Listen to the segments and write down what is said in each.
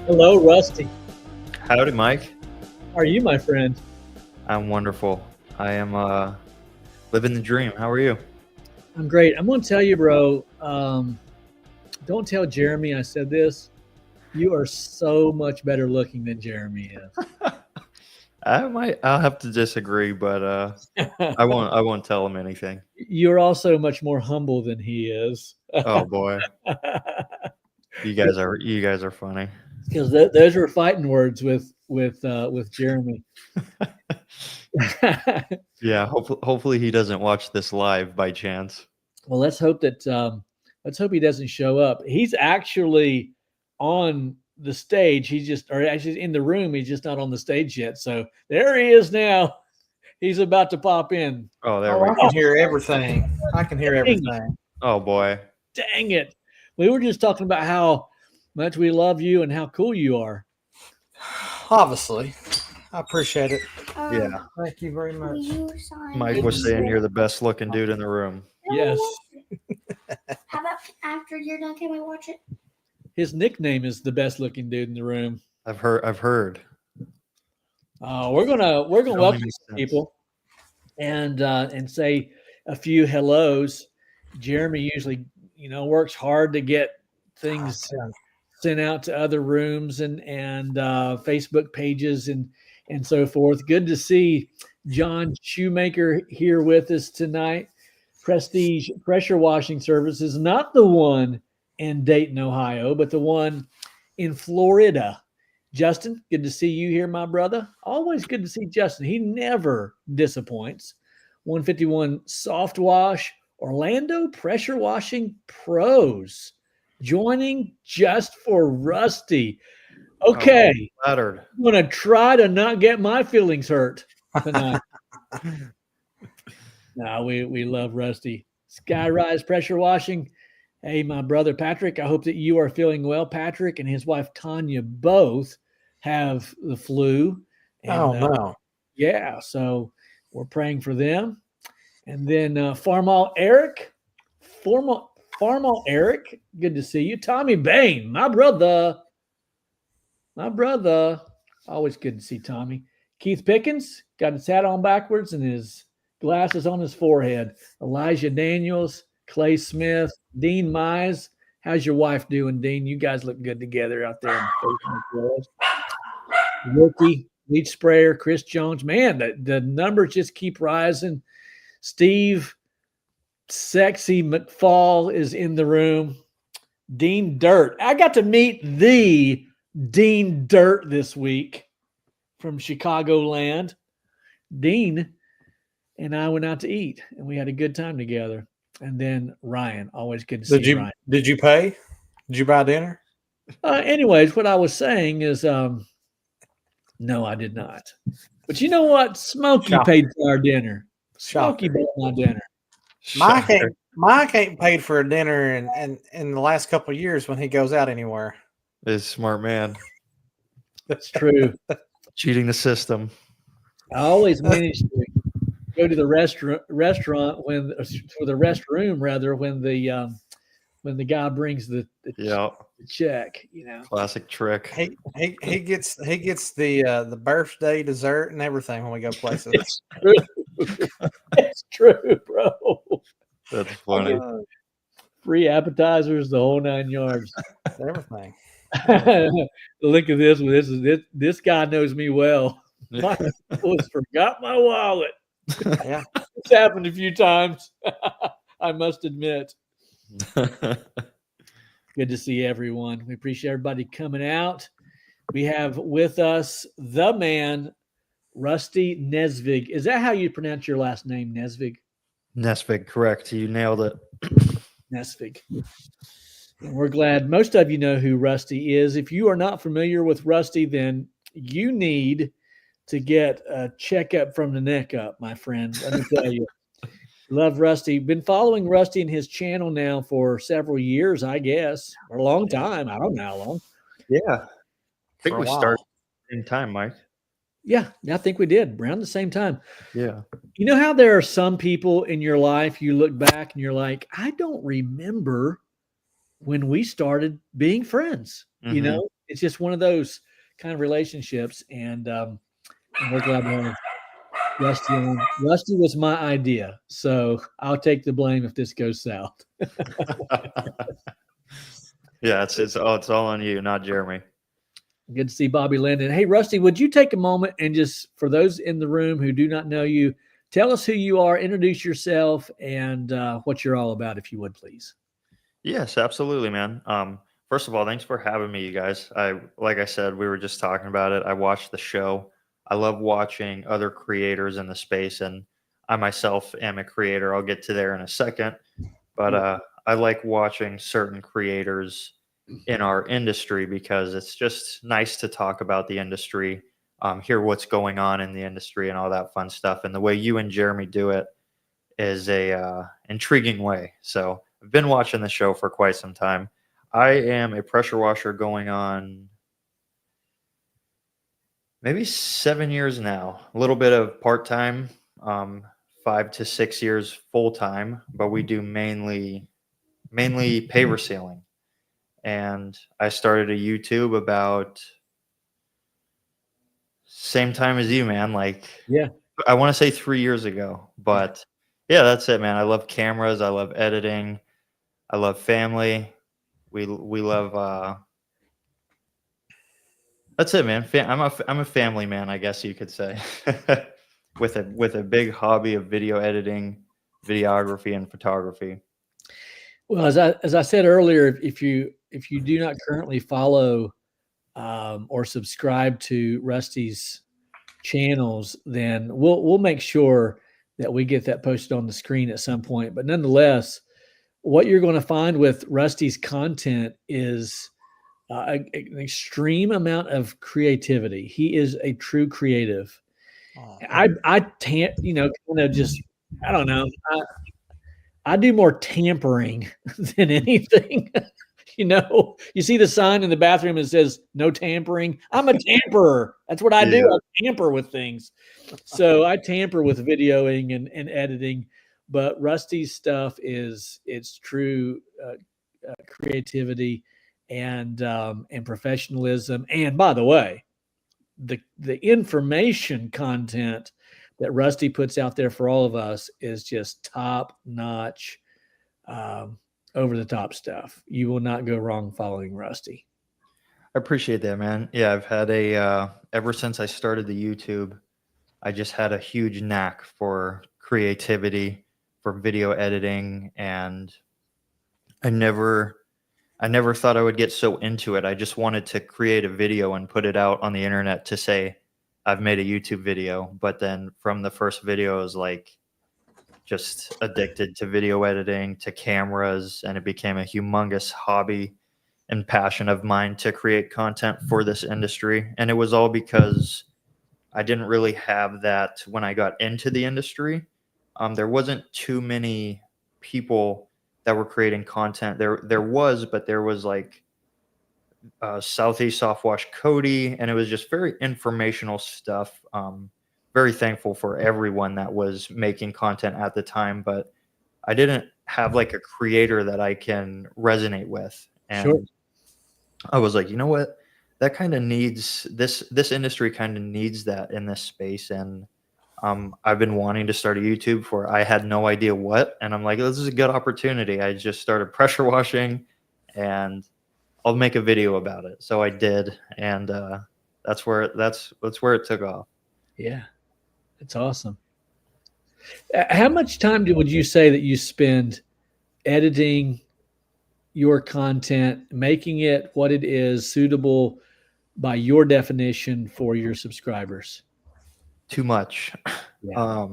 Hello, Rusty. Howdy, Mike. How are you, my friend? I'm wonderful. I am living the dream. How are you? I'm great. I'm going to tell you, bro. Don't tell Jeremy I said this. You are so much better looking than Jeremy I'll have to disagree, but is. I won't tell him anything. You're also much more humble than he is. Oh boy. You guys are funny. Because those were fighting words with Jeremy. Yeah, hopefully he doesn't watch this live by chance. Well, let's hope he doesn't show up. He's actually on the stage. Or actually in the room. He's just not on the stage yet. So there he is now. He's about to pop in. Oh, there Oh, we I go. can hear everything. I can hear everything. Oh boy. Dang it. We were just talking about how much we love you and how cool you are. Obviously, I appreciate it. Yeah. Thank you very much. Mike was saying you're the best looking dude in the room. Yes. How about after you're done, can we watch it? His nickname is the best looking dude in the room. I've heard. We're gonna Only welcome makes some sense. people and say a few hellos. Jeremy usually, works hard to get things sent out to other rooms and Facebook pages and so forth. Good to see John Shoemaker here with us tonight. Prestige Pressure Washing Services, not the one in Dayton, Ohio, but the one in Florida. Justin, good to see you here, my brother. Always good to see Justin. He never disappoints. 151 Soft Wash, Orlando Pressure Washing Pros, joining just for Rusty. Okay, Flattered. I'm going to try to not get my feelings hurt tonight. No, we love Rusty. Skyrise Pressure Washing. Hey, my brother Patrick, I hope that you are feeling well. Patrick and his wife Tanya both have the flu. And, No. yeah, so we're praying for them. And then Farmall Eric. Farmall Eric, good to see you. Tommy Bain, my brother. Always good to see Tommy. Keith Pickens, got his hat on backwards and his glasses on his forehead. Elijah Daniels, Clay Smith, Dean Mize. How's your wife doing, Dean? You guys look good together out there in the world. Rookie, lead sprayer, Chris Jones. Man, the numbers just keep rising. Steve, Sexy McFall is in the room. Dean Dirt. I got to meet the Dean Dirt this week from Chicagoland. Dean and I went out to eat, and we had a good time together. And then Ryan, always good to see Ryan. Did you pay? Did you buy dinner? Anyways, what I was saying is, no, I did not. But you know what? Smokey paid for our dinner. Smokey bought my dinner. Mike ain't paid for a dinner in the last couple of years when he goes out anywhere. Is a smart man. That's true. Cheating the system. I always manage to go to the restaurant or the restroom rather when the guy brings the check. Classic trick. He gets the birthday dessert and everything when we go places. It's true. It's true, bro. That's funny. Free appetizers, the whole 9 yards. Everything. Look at this one. This guy knows me well. I almost forgot my wallet. Yeah, It's happened a few times. I must admit. Good to see everyone. We appreciate everybody coming out. We have with us the man, Rusty Nesvig. Is that how you pronounce your last name, Nesvig? Nesvig, correct. You nailed it. Nesvig. And we're glad most of you know who Rusty is. If you are not familiar with Rusty, then you need to get a checkup from the neck up, my friend. Let me tell you. Love Rusty. Been following Rusty and his channel now for several years, I guess, or a long time. I don't know how long. Yeah. I think For a we while. started at the same time, Mike. Yeah, I think we did around the same time. Yeah. You know how there are some people in your life you look back and you're like, I don't remember when we started being friends. You Mhm. know, it's just one of those kind of relationships, and we're glad to have Rusty on. Rusty was my idea, so I'll take the blame if this goes south. Yeah, it's all on you, not Jeremy. Good to see Bobby Linden. Hey, Rusty, would you take a moment and just, for those in the room who do not know you, tell us who you are, introduce yourself, and what you're all about, if you would, please. Yes, absolutely, man. First of all, thanks for having me, you guys. Like I said, we were just talking about it. I watched the show. I love watching other creators in the space, and I myself am a creator. I'll get to there in a second, but I like watching certain creators in our industry because it's just nice to talk about the industry, hear what's going on in the industry, and all that fun stuff. And the way you and Jeremy do it is a intriguing way. So I've been watching the show for quite some time. I am a pressure washer going on maybe 7 years now. A little bit of part-time, 5 to 6 years full-time, but we do mainly paver sealing. And I started a YouTube about same time as you, man. Like, Yeah. I want to say 3 years ago, but yeah, that's it, man. I love cameras. I love editing. I love family. We love. That's it, man. I'm a family man, I guess you could say, with a big hobby of video editing, videography, and photography. Well, as I said earlier, if you do not currently follow or subscribe to Rusty's channels, then we'll make sure that we get that posted on the screen at some point. But nonetheless, what you're going to find with Rusty's content is an extreme amount of creativity. He is a true creative. I kind of just, I don't know. I do more tampering than anything. You see the sign in the bathroom that says no tampering. I'm a tamperer. That's what I do. Yeah. I tamper with things. So I tamper with videoing and editing, but Rusty's stuff it's true creativity and professionalism. And by the way, the information content that Rusty puts out there for all of us is just top notch, over the top stuff. You will not go wrong following Rusty. I appreciate that, man. Yeah, I've had ever since I started the YouTube, I just had a huge knack for creativity, for video editing, and I never thought I would get so into it. I just wanted to create a video and put it out on the internet to say I've made a YouTube video. But then from the first video, I was like just addicted to video editing, to cameras, and it became a humongous hobby and passion of mine to create content for this industry. And it was all because I didn't really have that when I got into the industry. There wasn't too many people that were creating content. There was, but there was like Southeast Softwash Cody, and it was just very informational stuff. Very thankful for everyone that was making content at the time, but I didn't have like a creator that I can resonate with. And Sure. I was like, you know what? That kind of needs this industry kind of needs that in this space. And I've been wanting to start a YouTube for I had no idea what, and I'm like, this is a good opportunity. I just started pressure washing, and I'll make a video about it. So I did, and that's where it took off. Yeah, it's awesome. How much time would you say that you spend editing your content, making it what it is, suitable by your definition for your subscribers? Too much. Yeah.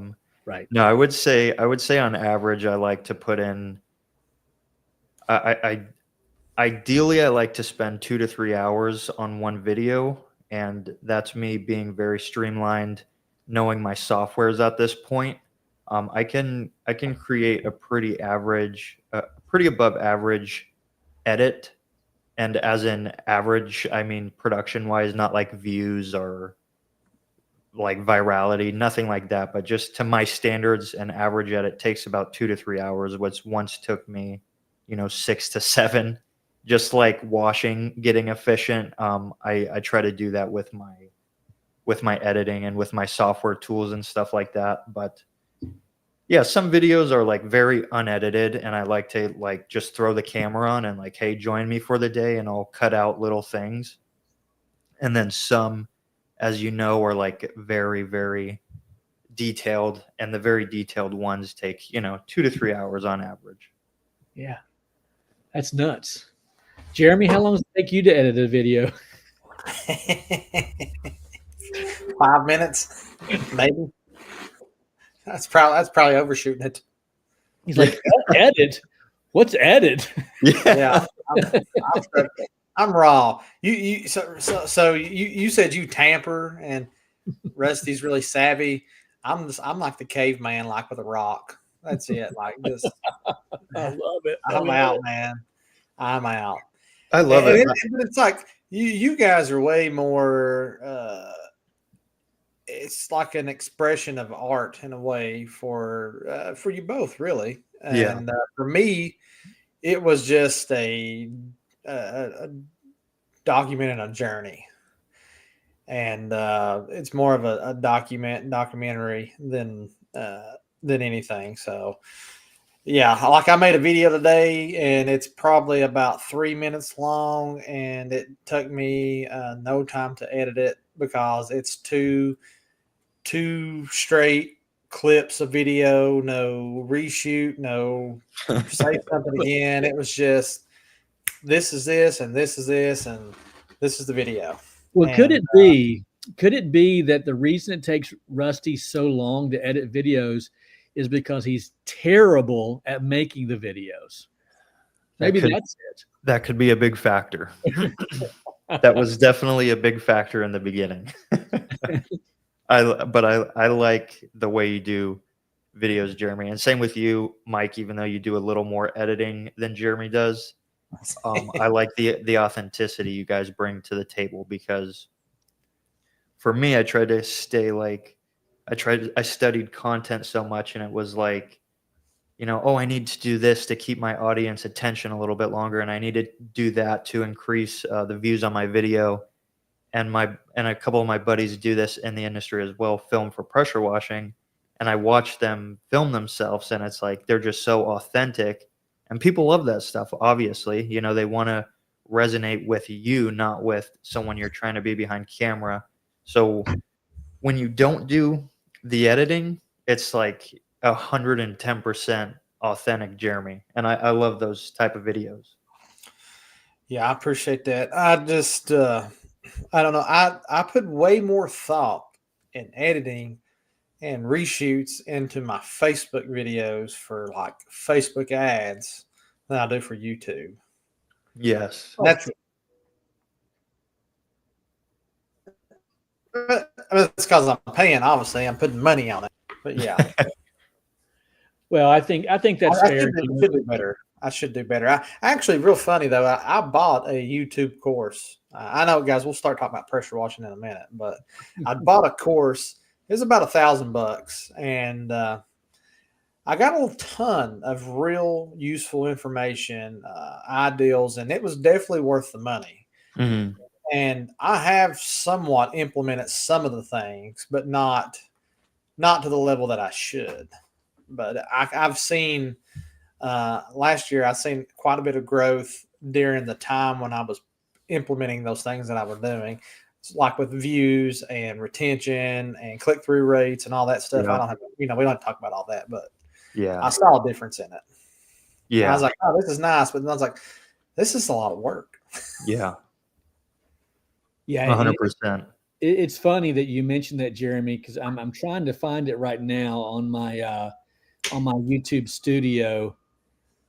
Right. No, I would say on average, I like to put in. Ideally, I like to spend 2 to 3 hours on one video, and that's me being very streamlined, knowing my softwares at this point. I can create a pretty above average edit, and as in average, I mean production wise, not like views or like virality, nothing like that, but just to my standards, an average edit takes about 2 to 3 hours, which once took me 6 to 7. just like washing, getting efficient. I try to do that with my editing and with my software tools and stuff like that. But yeah, some videos are like very unedited, and I like to like just throw the camera on and like, hey, join me for the day, and I'll cut out little things. And then some, as you know, are like very, very detailed, and the very detailed ones take 2 to 3 hours on average. Yeah, that's nuts. Jeremy, how long does it take you to edit a video? 5 minutes, maybe. That's probably overshooting it. He's like, edit? What's edit? Yeah, I'm raw. So you said you tamper, and Rusty's really savvy. I'm like the caveman, like with a rock. That's it. Like this. I love it. I'm out, man. I'm out. I love And it. it's like you guys are way more. It's like an expression of art in a way for you both, really. And for me, it was just a document and a journey, and it's more of a documentary than anything. So yeah, like I made a video today, and it's probably about 3 minutes long, and it took me no time to edit it because it's two straight clips of video, no reshoot, no say something again. It was just this is this, and this is this, and this is the video. Well, And, could it be that the reason it takes Rusty so long to edit videos is because he's terrible at making the videdos? Maybe that's it. That could be a big factor. That was definitely a big factor in the beginning. I like the way you do videos, Jeremy, and same with you, Mike. Even though you do a little more editing than Jeremy does, I like the authenticity you guys bring to the table, because for me, I tried to stay like I studied content so much, and it was like, oh, I need to do this to keep my audience attention a little bit longer, and I need to do that to increase the views on my video. And a couple of my buddies do this in the industry as well, film for pressure washing, and I watch them film themselves, and it's like they're just so authentic, and people love that stuff. Obviously, they want to resonate with you, not with someone you're trying to be behind camera. So when you don't do the editing, it's like 110% authentic Jeremy, and I love those type of videos. yeah, I appreciate that. I just I don't know. I put way more thought in editing and reshoots into my Facebook videos for like Facebook ads than I do for YouTube. Yes. That's it's because I'm paying. Obviously, I'm putting money on it. But yeah, Well, I think that's I fair. should do better. I should do better. I actually, real funny though. I bought a YouTube course. I know, guys. We'll start talking about pressure washing in a minute, but I bought a course. It was about $1,000, and I got a ton of real useful information, ideals, and it was definitely worth the money. Mm-hmm. And I have somewhat implemented some of the things, but not to the level that I should. But I've seen last year, I've seen quite a bit of growth during the time when I was implementing those things that I was doing, like with views and retention and click-through rates and all that stuff. Yeah. I don't have, we don't have to talk about all that, but Yeah. I saw a difference in it. Yeah. And I was like, oh, this is nice. But then I was like, this is a lot of work. Yeah. Yeah, 100%. It's funny that you mentioned that, Jeremy, because I'm trying to find it right now on my YouTube studio,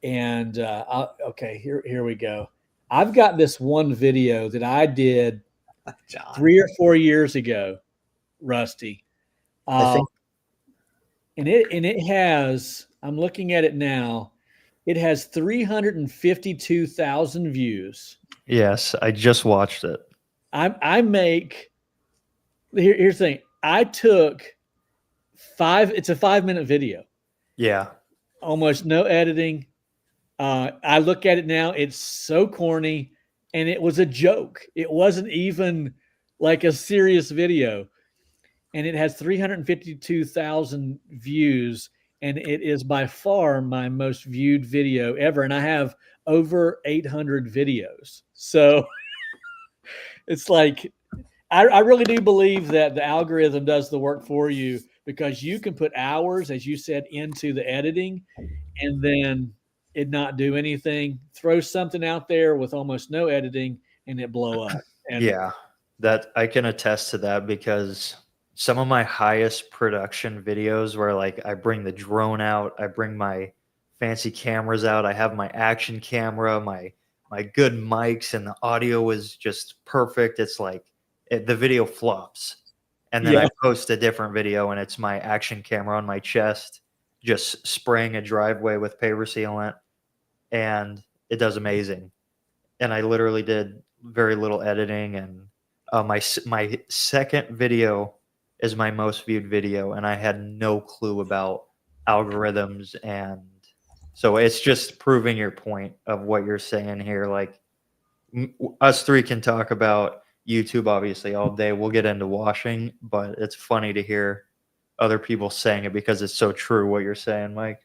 and okay, here we go. I've got this one video that I did John. 3 or 4 years ago, Rusty, I think and it has. I'm looking at it now. It has 352,000 views. yes, I just watched it. I make. Here's the thing. I took it's a 5-minute video. Yeah. Almost no editing, I look at it now, it's so corny, and it was a joke. It wasn't even like a serious video. And it has 352,000 views, and it is by far my most viewed video ever. And I have over 800 videos. So it's like, I really do believe that the algorithm does the work for you, because you can put hours, as you said, into the editing and then it not do anything. Throw something out there with almost no editing and it blow up. And Yeah, that I can attest to that, because some of my highest production videos where like I bring the drone out, I bring my fancy cameras out, I have my action camera, my good mics, and the audio is just perfect. It's like the video flops. And then yeah, I post a different video and it's my action camera on my chest just spraying a driveway with paper sealant, and it does amazing. And I literally did very little editing, and my second video is my most viewed video, and I had no clue about algorithms, and so it's just proving your point of what you're saying here. Like us three can talk about YouTube obviously all day. We'll get into washing, but it's funny to hear other people saying it because it's so true what you're saying, Mike.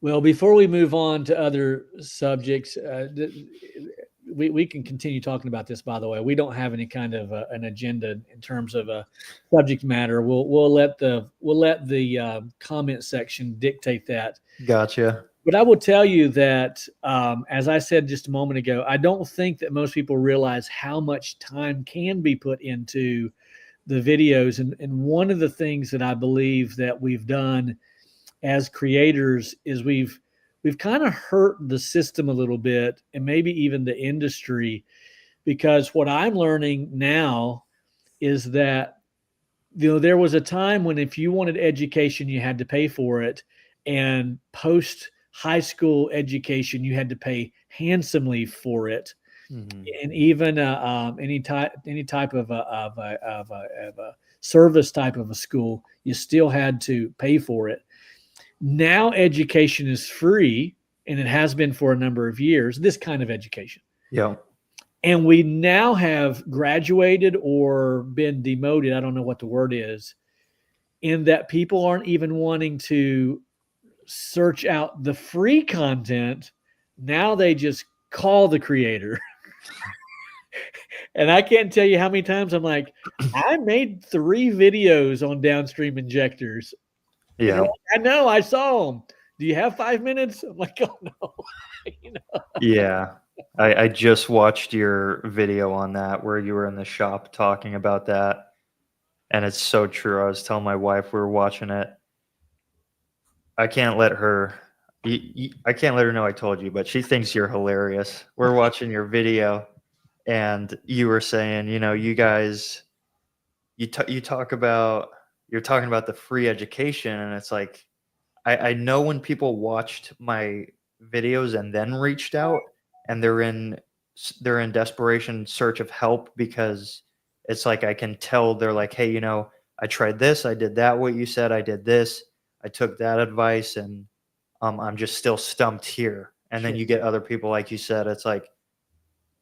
well, before we move on to other subjects, we can continue talking about this. By the way, we don't have any kind of an agenda in terms of a subject matter. We'll let the comment section dictate that. Gotcha. But I will tell you that, as I said just a moment ago, I don't think that most people realize how much time can be put into the videos. And one of the things that I believe that we've done as creators is we've kind of hurt the system a little bit, and maybe even the industry, because what I'm learning now is that, there was a time when if you wanted education, you had to pay for it, and post high school education, you had to pay handsomely for it. Mm-hmm. And even any type of a service type of a school, you still had to pay for it. Now education is free, and it has been for a number of years, this kind of education. Yeah. And we now have graduated or been demoted, I don't know what the word is, in that people aren't even wanting to search out the free content. Now they just call the creator. And I can't tell you how many times I'm like, I made 3 videos on downstream injectors. Yeah. I know, I saw them. Do you have 5 minutes? I'm like, oh no. Yeah. I just watched your video on that where you were in the shop talking about that. And it's so true. I was telling my wife we were watching it. I can't let her know I told you, but she thinks you're hilarious. We're watching your video and you were saying, you guys, you're talking about the free education, and it's like, I know when people watched my videos and then reached out, and they're in desperation search of help, because it's like I can tell they're like, hey, I tried this, I did that, what you said, I did this, I took that advice, and I'm just still stumped here. And then you get other people, like you said, it's like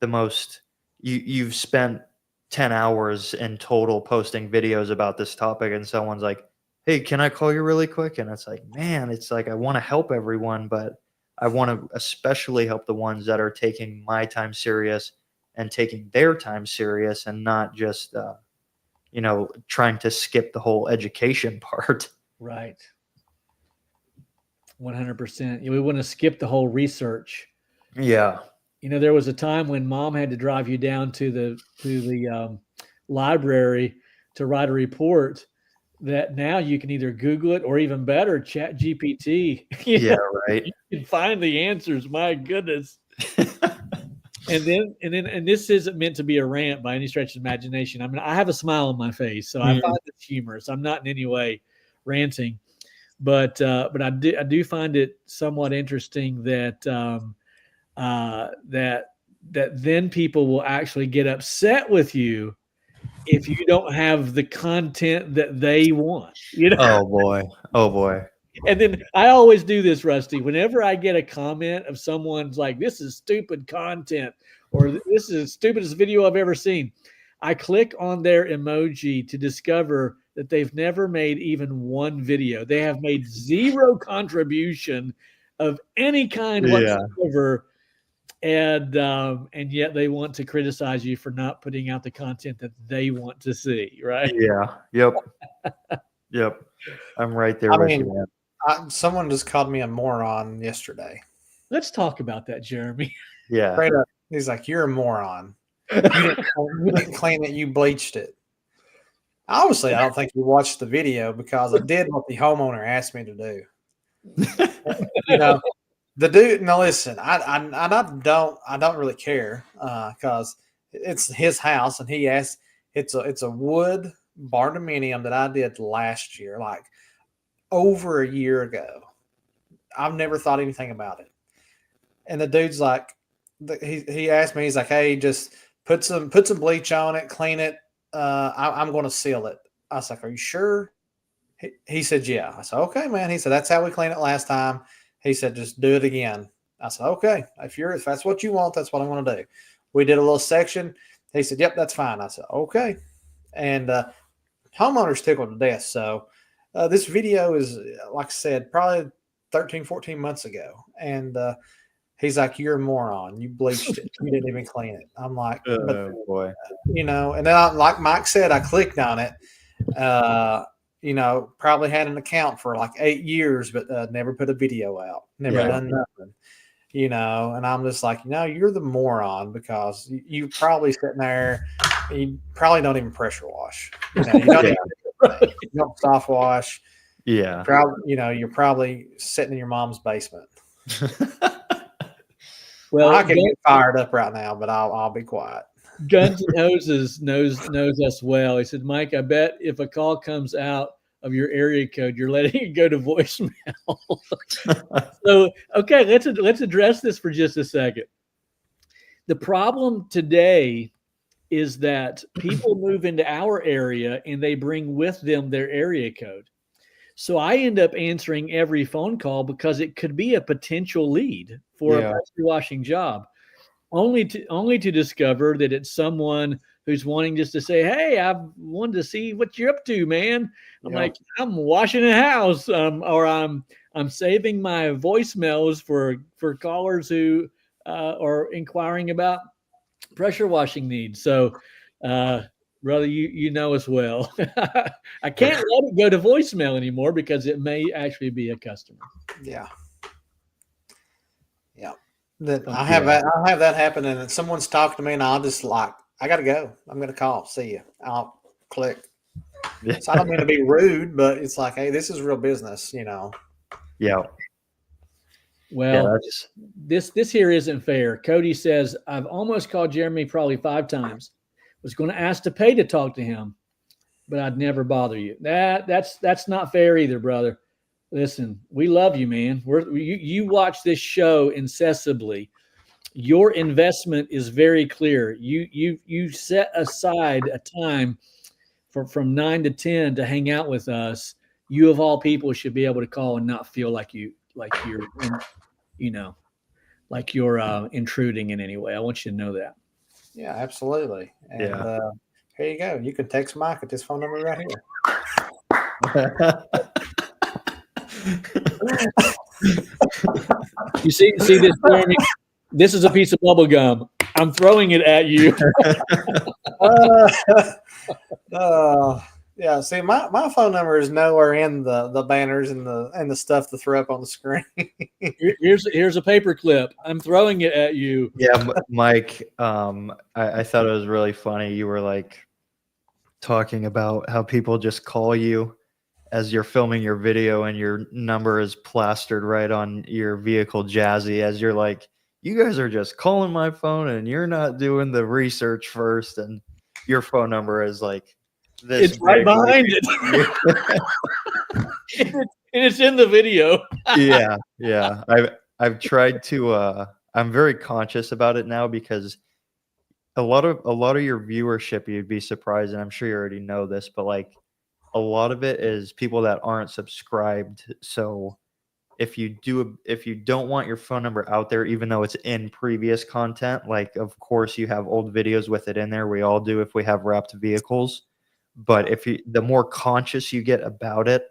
the most you've spent 10 hours in total posting videos about this topic, and someone's like, hey, can I call you really quick? And it's like, man, it's like I want to help everyone, but I want to especially help the ones that are taking my time serious and taking their time serious, and not just trying to skip the whole education part. Right. 100%. We want to skip the whole research. Yeah. There was a time when mom had to drive you down to the library to write a report, that now you can either Google it or, even better, Chat GPT. Yeah, right. You can find the answers. My goodness. And this isn't meant to be a rant by any stretch of imagination. I mean, I have a smile on my face, so I find this humorous. I'm not in any way ranting, but I do find it somewhat interesting that that then people will actually get upset with you if you don't have the content that they want. Oh boy. And then I always do this, Rusty. Whenever I get a comment of someone's like, "This is stupid content," or "This is the stupidest video I've ever seen," I click on their emoji to discover that they've never made even one video. They have made zero contribution of any kind Yeah. whatsoever, and yet they want to criticize you for not putting out the content that they want to see. Right? Yeah. Yep. Yep. I'm right there I with mean, you, man. Someone just called me a moron yesterday. Let's talk about that, Jeremy. Yeah. Straight up, he's like, "You're a moron. You didn't clean it. You bleached it." Obviously, I don't think you watched the video because I did what the homeowner asked me to do. You know, the dude. Now listen, I don't really care because it's his house, and he asked. It's a wood barndominium that I did last year, like over a year ago. I've never thought anything about it. And the dude's like, he asked me, he's like, "Hey, just put some bleach on it, clean it. I'm going to seal it." I was like, "Are you sure?" He said, "Yeah." I said, "Okay, man." He said, "That's how we cleaned it last time." He said, "Just do it again." I said, "Okay, if that's what you want, that's what I'm going to do." We did a little section. He said, "Yep, that's fine." I said, "Okay." And homeowner's tickled to death. So this video is, like I said, probably 13, 14 months ago. And he's like, "You're a moron. You bleached it. You didn't even clean it." I'm like, Oh boy. and then like Mike said, I clicked on it. Probably had an account for like 8 years, but never put a video out, never done nothing. And I'm just like, you're the moron because you probably sitting there, you probably don't even pressure wash. You don't even you don't soft wash. Yeah. You're probably sitting in your mom's basement. Well, I can get fired up right now, but I'll be quiet. Guns and Hoses knows us well. He said, "Mike, I bet if a call comes out of your area code, you're letting it go to voicemail." So, okay, let's address this for just a second. The problem today is that people move into our area and they bring with them their area code. So I end up answering every phone call because it could be a potential lead for a pressure washing job, only to discover that it's someone who's wanting just to say, "Hey, I wanted to see what you're up to, man." I'm like, "I'm washing a house," or I'm saving my voicemails for callers who are inquiring about pressure washing needs. So, brother, you know as well. I can't let it go to voicemail anymore because it may actually be a customer. Yeah. That I have that happen, and someone's talking to me, and I'll just like, I gotta go. I'm gonna call. See you. I'll click. Yeah. So I don't mean to be rude, but it's like, hey, this is real business, Yeah. Well, this here isn't fair. Cody says, "I've almost called Jeremy probably 5 times. Was going to ask to pay to talk to him, but I'd never bother you." That's not fair either, brother. Listen, we love you, man. You watch this show incessantly. Your investment is very clear. You set aside a time from 9 to 10 to hang out with us. You of all people should be able to call and not feel like you're intruding in any way. I want you to know that. Yeah, absolutely. And here you go. You can text Mike at this phone number right here. You see this, Jeremy? This is a piece of bubble gum. I'm throwing it at you. Yeah. See, my phone number is nowhere in the banners and the stuff to throw up on the screen. Here's a paper clip. I'm throwing it at you. Yeah, Mike. I thought it was really funny. You were like talking about how people just call you as you're filming your video, and your number is plastered right on your vehicle chassis. As you're like, you guys are just calling my phone, and you're not doing the research first. And your phone number is like this. It's right behind it. And it's in the video. Yeah. I've tried to. I'm very conscious about it now because a lot of your viewership, you'd be surprised, and I'm sure you already know this, but like a lot of it is people that aren't subscribed. So if you don't want your phone number out there, even though it's in previous content, like of course you have old videos with it in there. We all do if we have wrapped vehicles. But the more conscious you get about it,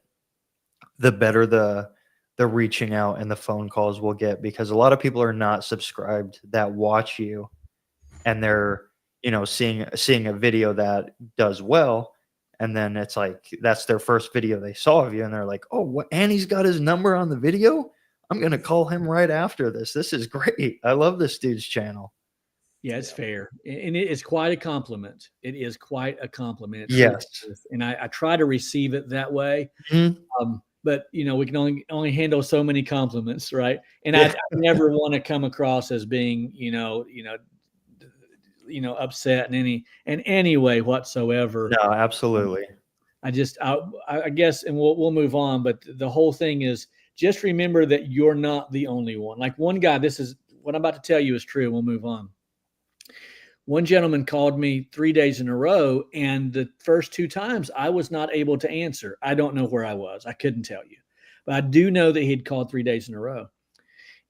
the better the reaching out and the phone calls will get, because a lot of people are not subscribed that watch you, and they're seeing a video that does well, and then it's like that's their first video they saw of you, and they're like, oh, what, Annie's got his number on the video, I'm gonna call him right after this is great, I love this dude's channel. Yeah, it's fair. And it is quite a compliment. It is quite a compliment. Yes. And I try to receive it that way. Mhm. But we can only handle so many compliments, right? And Yeah. I never want to come across as being, upset in any way whatsoever. No, absolutely. I guess, and we'll move on. But the whole thing is just remember that you're not the only one. Like one guy, this is what I'm about to tell you is true. We'll move on. One gentleman called me 3 days in a row, and the first 2 times I was not able to answer. I don't know where I was. I couldn't tell you. But I do know that he'd called 3 days in a row.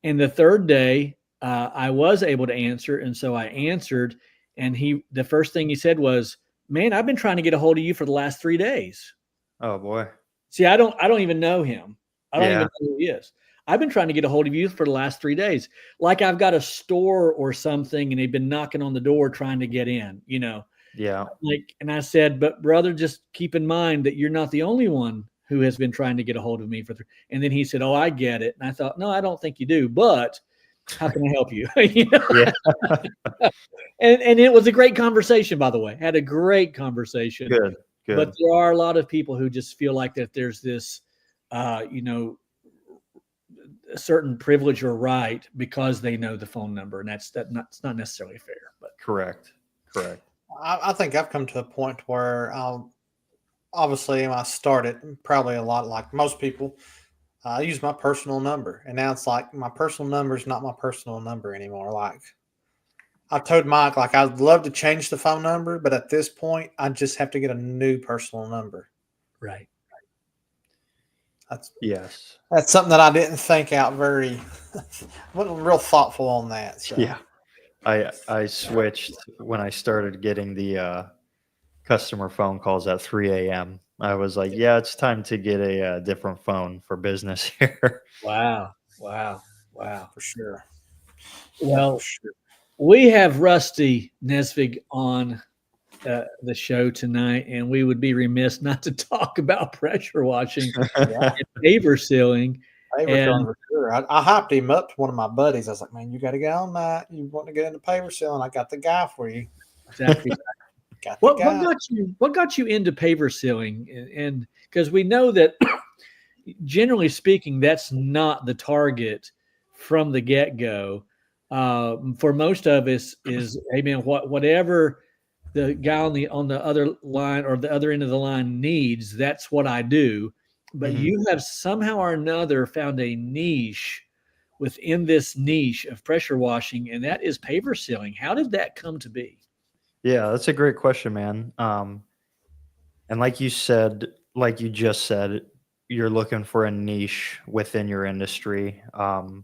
And the third day, I was able to answer, and so I answered, and the first thing he said was, "Man, I've been trying to get a hold of you for the last 3 days." Oh boy. See, I don't even know him. I don't Yeah. even know who he is. I've been trying to get a hold of you for the last 3 days. Like I've got a store or something and they've been knocking on the door trying to get in, Yeah. and I said, but brother, just keep in mind that you're not the only one who has been trying to get a hold of me and then he said, oh, I get it. And I thought, no, I don't think you do, but how can I help you? Yeah. And it was a great conversation, by the way. Had a great conversation. Good. But there are a lot of people who just feel like that there's this, a certain privilege or right because they know the phone number, and it's not necessarily fair. But Correct. I think I've come to a point where obviously when I started, probably a lot like most people, I use my personal number, and now it's like my personal number is not my personal number anymore. Like I told Mike, like I'd love to change the phone number, but at this point, I just have to get a new personal number. right. That's something that I didn't think out very. Wasn't real thoughtful on that. So. Yeah. I switched when I started getting the customer phone calls at 3 a.m. I was like, yeah, it's time to get a different phone for business here. Wow. For sure. Well, we have Rusty Nesvig on the show tonight, and we would be remiss not to talk about pressure washing and paver sealing. Paver sealing for sure. I hyped him up to one of my buddies. I was like, man, you got to get on that. You want to get into paver sealing? I got the guy for you. Exactly. What got you into paver sealing? And because we know that generally speaking, that's not the target from the get-go. For most of us is, hey man, whatever the guy on the other line or the other end of the line needs, that's what I do. But you have somehow or another found a niche within this niche of pressure washing, and that is paver sealing. How did that come to be? Yeah, that's a great question, man. And like you just said, you're looking for a niche within your industry. And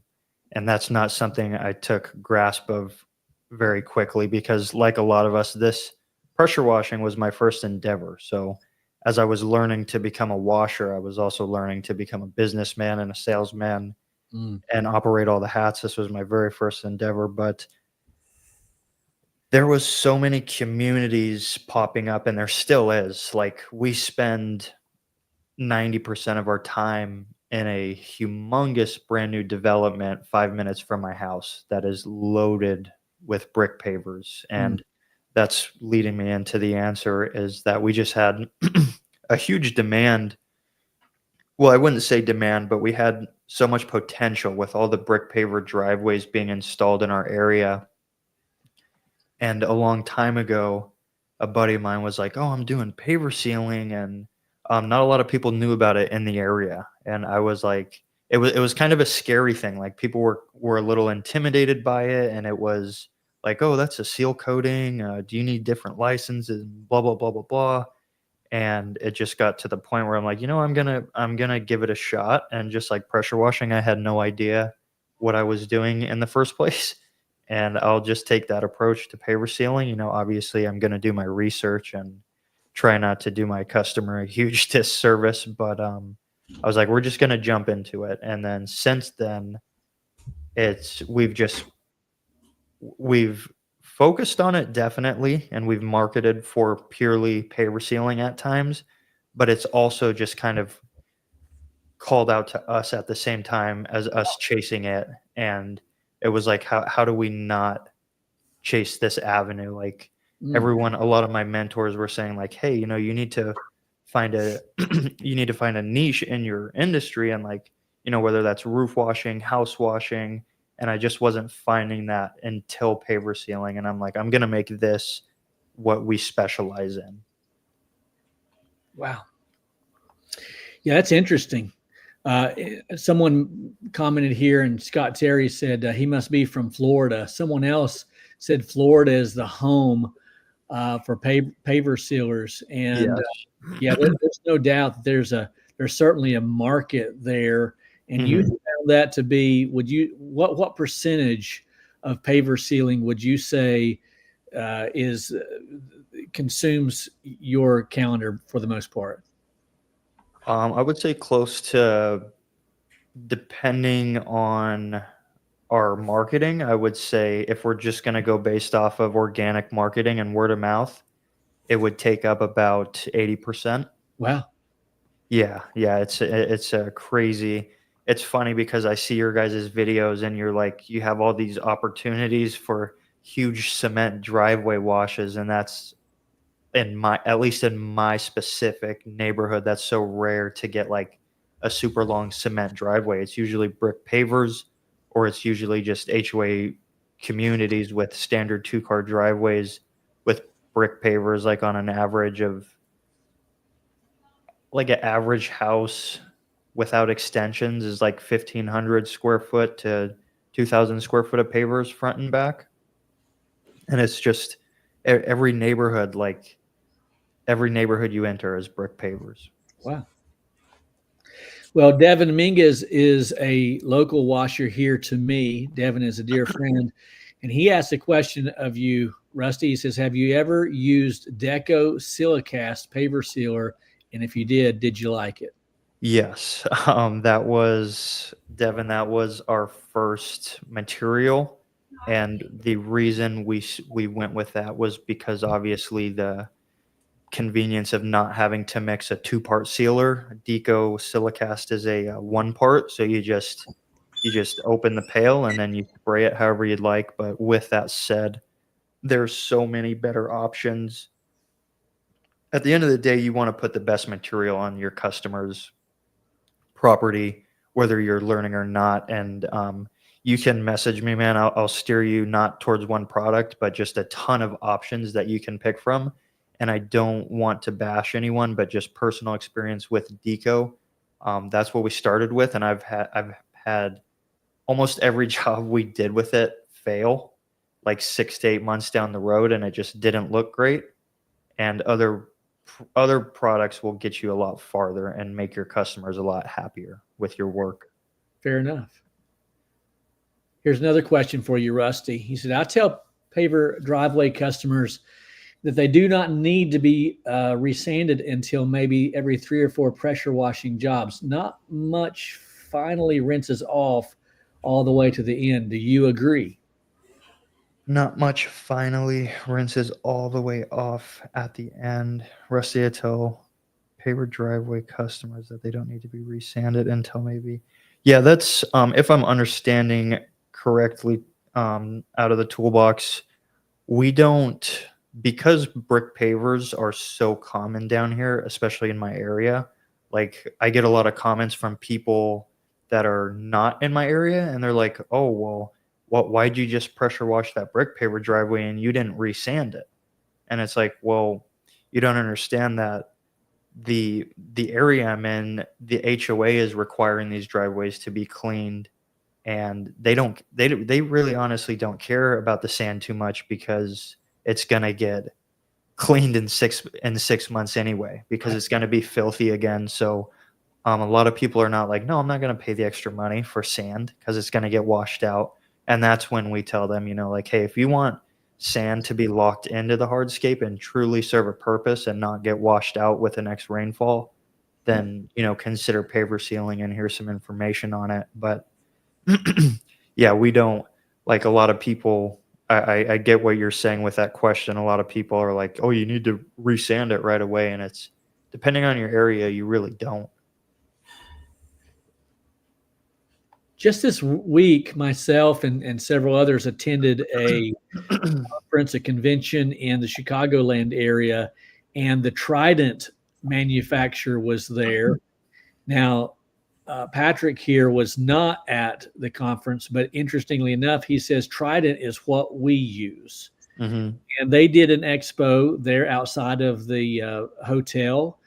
that's not something I took grasp of very quickly, because like a lot of us, this pressure washing was my first endeavor. So as I was learning to become a washer, I was also learning to become a businessman and a salesman and operate all the hats. This was my very first endeavor, but there was so many communities popping up, and there still is. Like, we spend 90% of our time in a humongous brand new development 5 minutes from my house that is loaded with brick pavers. And that's leading me into the answer, is that we just had a huge demand. Well, I wouldn't say demand, but we had so much potential with all the brick paver driveways being installed in our area. And a long time ago, a buddy of mine was like, oh, I'm doing paver sealing, and not a lot of people knew about it in the area. And I was like, it was kind of a scary thing. Like, people were a little intimidated by it, and it was like, oh, that's a seal coating. Do you need different licenses? Blah, blah, blah, blah, blah. And it just got to the point where I'm like, I'm gonna give it a shot. And just like pressure washing, I had no idea what I was doing in the first place. And I'll just take that approach to paver sealing. Obviously I'm gonna do my research and try not to do my customer a huge disservice, but I was like, we're just gonna jump into it. And then since then, it's we've focused on it definitely, and we've marketed for purely paver sealing at times, but it's also just kind of called out to us at the same time as us chasing it. And it was like, how do we not chase this avenue? Like Mm. a lot of my mentors were saying like, hey, you need to find a you need to find a niche in your industry, and like, whether that's roof washing, house washing. And I just wasn't finding that until paver sealing. And I'm like, I'm gonna make this what we specialize in. Wow. Yeah, that's interesting. Someone commented here, and Scott Terry said he must be from Florida. Someone else said Florida is the home for paver sealers, and Yes. yeah, there's no doubt that there's certainly a market there. And you Mhm. found that to be, what percentage of paver sealing would you say is consumes your calendar for the most part? I would say close to, depending on our marketing, I would say if we're just going to go based off of organic marketing and word of mouth, it would take up about 80%. Wow. Yeah, yeah, it's a crazy. It's funny because I see your guys' videos and you're like, you have all these opportunities for huge cement driveway washes, and that's at least in my specific neighborhood, that's so rare to get like a super long cement driveway. It's usually brick pavers, or it's usually just HOA communities with standard 2-car driveways with brick pavers, like on an average of like an average house without extensions is like 1,500 square foot to 2,000 square foot of pavers front and back. And it's just every neighborhood, like every neighborhood you enter is brick pavers. Wow. Well, Devin Mingus is a local washer here to me. Devin is a dear friend, and he asked a question of you, Rusty. He says, "Have you ever used Deco Silicast paver sealer? And if you did you like it?" Yes, that was Devin. That was our first material, and the reason we went with that was because obviously the convenience of not having to mix a 2-part sealer. Deco Silicast is a 1-part, so you just open the pail and then you spray it however you'd like. But with that said, there's so many better options. At the end of the day, you want to put the best material on your customers' property, whether you're learning or not. And you can message me, man. I'll steer you not towards one product, but just a ton of options that you can pick from. And I don't want to bash anyone, but just personal experience with Deco. That's what we started with, and I've had almost every job we did with it fail, like 6 to 8 months down the road, and it just didn't look great. And other products will get you a lot farther and make your customers a lot happier with your work. Fair enough. Here's another question for you, Rusty. He said, "I tell paver driveway customers that they do not need to be resanded until maybe every 3 or 4 pressure washing jobs. Not much finally rinses off all the way to the end. Do you agree?" Not much finally rinses all the way off at the end. Rusty, I tell paver driveway customers that they don't need to be resanded until maybe. Yeah, that's if I'm understanding correctly, out of the toolbox, we don't, because brick pavers are so common down here, especially in my area. Like I get a lot of comments from people that are not in my area, and they're like, "Oh, well, why'd you just pressure wash that brick paver driveway and you didn't resand it?" And it's like, well, you don't understand that the area I'm in, the HOA is requiring these driveways to be cleaned, and they really honestly don't care about the sand too much because it's gonna get cleaned in 6 months anyway, because it's going to be filthy again. So a lot of people are not like, no, I'm not going to pay the extra money for sand because it's going to get washed out. And that's when we tell them, like, hey, if you want sand to be locked into the hardscape and truly serve a purpose and not get washed out with the next rainfall, then, consider paver sealing, and here's some information on it. But yeah, we don't, like, a lot of people, I get what you're saying with that question. A lot of people are like, oh, you need to resand it right away. And it's depending on your area, you really don't. Just this week, myself and several others attended a conference, a convention in the Chicagoland area, and the Trident manufacturer was there. Now, Patrick here was not at the conference, but interestingly enough, he says Trident is what we use. Mm-hmm. And they did an expo there outside of the hotel,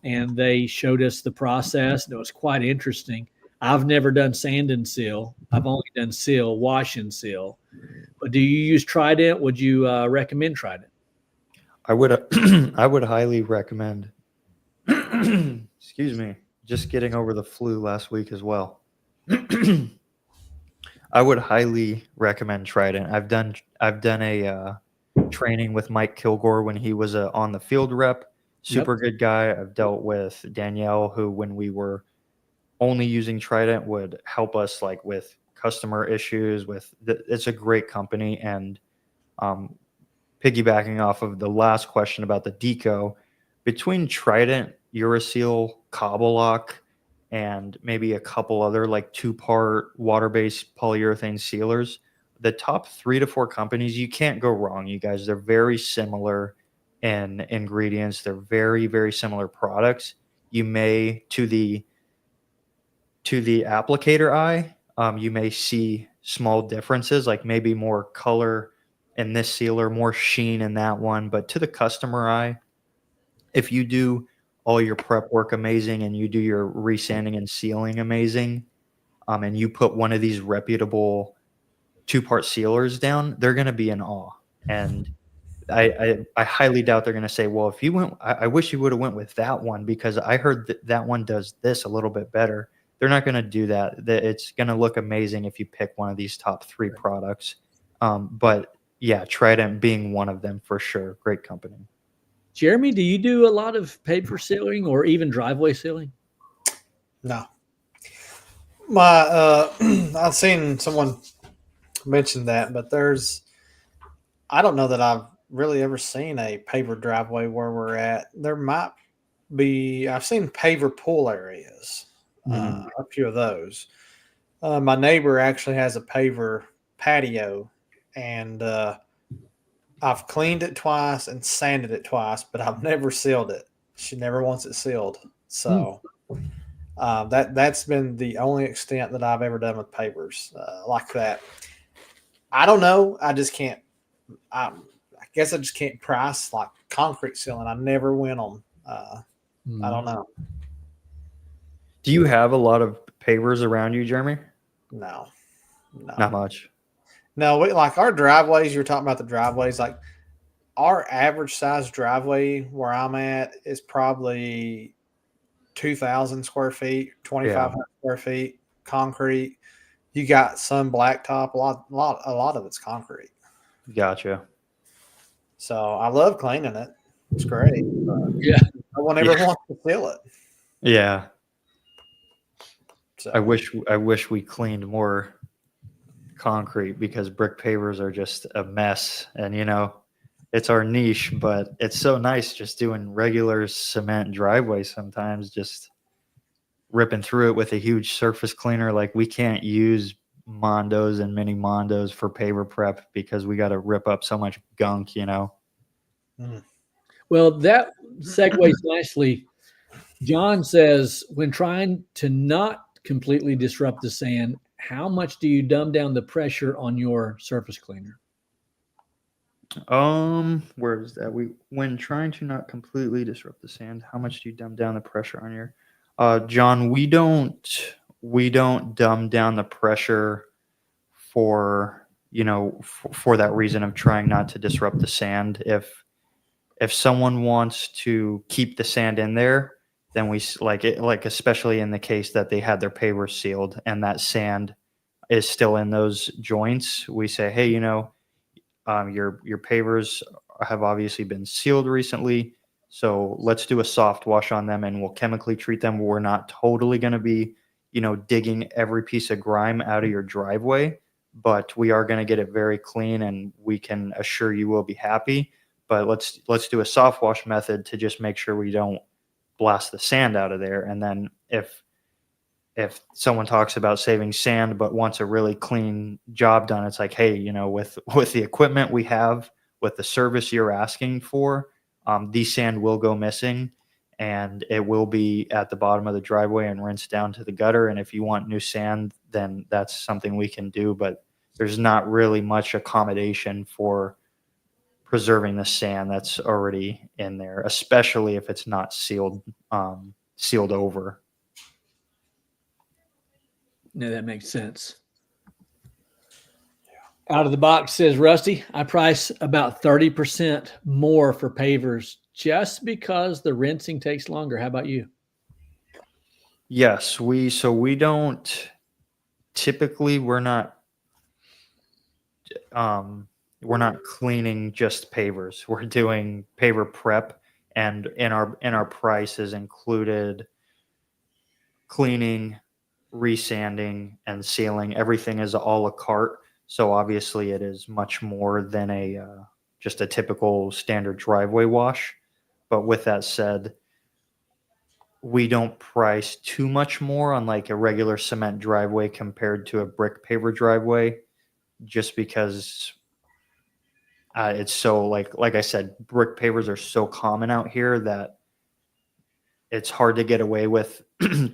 and they showed us the process. And it was quite interesting. I've never done sand and seal. I've only done seal, wash and seal. But do you use Trident? Would you recommend Trident? I would I would highly recommend. Excuse me. Just getting over the flu last week as well. I would highly recommend Trident. I've done a training with Mike Kilgore when he was on the field rep. Super good guy. I've dealt with Danielle, who when we were only using Trident would help us like with customer issues. It's a great company. And piggybacking off of the last question about the deco, between Trident, Uraseal, Cobble-Lock, and maybe a couple other like 2-part water-based polyurethane sealers, the top 3 to 4 companies, you can't go wrong, you guys. They're very similar in ingredients. They're very, very similar products. You may, to the applicator eye, you may see small differences, like maybe more color in this sealer, more sheen in that one. But to the customer eye, if you do all your prep work amazing and you do your resanding and sealing amazing, and you put one of these reputable 2-part sealers down, they're going to be in awe. And I highly doubt they're going to say, well, if you went, I wish you would have went with that one because I heard that one does this a little bit better. They're not going to do that. It's going to look amazing if you pick one of these top 3 products. But yeah, Trident being one of them for sure. Great company. Jeremy, do you do a lot of paver sealing or even driveway sealing? No. I've seen someone mention that, but I don't know that I've really ever seen a paver driveway where we're at. There might be, I've seen paver pool areas, a few of those. My neighbor actually has a paver patio, and I've cleaned it twice and sanded it twice, but I've never sealed it. She never wants it sealed. So that's been the only extent that I've ever done with pavers like that. I don't know. I just can't. I guess I just can't price like concrete sealing. I never went on. I don't know. Do you have a lot of pavers around you, Jeremy? No. Not much. No, like our driveways, you're talking about the driveways, like our average size driveway where I'm at is probably 2,000 square feet, 2,500 square feet, concrete. You got some blacktop, a lot of it's concrete. Gotcha. So I love cleaning it. It's great. Yeah. No one ever wants to seal it. Yeah. So I wish we cleaned more concrete because brick pavers are just a mess. And it's our niche, but it's so nice just doing regular cement driveways sometimes, just ripping through it with a huge surface cleaner. Like we can't use Mondos and mini Mondos for paver prep because we got to rip up so much gunk, Well, that segues nicely. John says, when trying to not completely disrupt the sand, how much do you dumb down the pressure on your surface cleaner? Where is that? When trying to not completely disrupt the sand, how much do you dumb down the pressure on your John, we don't dumb down the pressure for that reason of trying not to disrupt the sand. If someone wants to keep the sand in there, then we like it, like especially in the case that they had their pavers sealed and that sand is still in those joints, we say, hey, your pavers have obviously been sealed recently, so let's do a soft wash on them and we'll chemically treat them. We're not totally going to be, digging every piece of grime out of your driveway, but we are going to get it very clean and we can assure you will be happy. But let's do a soft wash method to just make sure we don't blast the sand out of there. And then if someone talks about saving sand but wants a really clean job done, it's like, hey, with the equipment we have, with the service you're asking for, these sand will go missing and it will be at the bottom of the driveway and rinse down to the gutter. And if you want new sand, then that's something we can do. But there's not really much accommodation for preserving the sand that's already in there, especially if it's not sealed over. No, that makes sense. Out of the box says Rusty, I price about 30% more for pavers just because the rinsing takes longer. How about you? Yes, we don't typically, we're not cleaning just pavers. We're doing paver prep, and in our price is included cleaning, resanding, and sealing. Everything is a la carte. So obviously it is much more than just a typical standard driveway wash. But with that said, we don't price too much more on like a regular cement driveway compared to a brick paver driveway, just because it's so like I said, brick pavers are so common out here that it's hard to get away with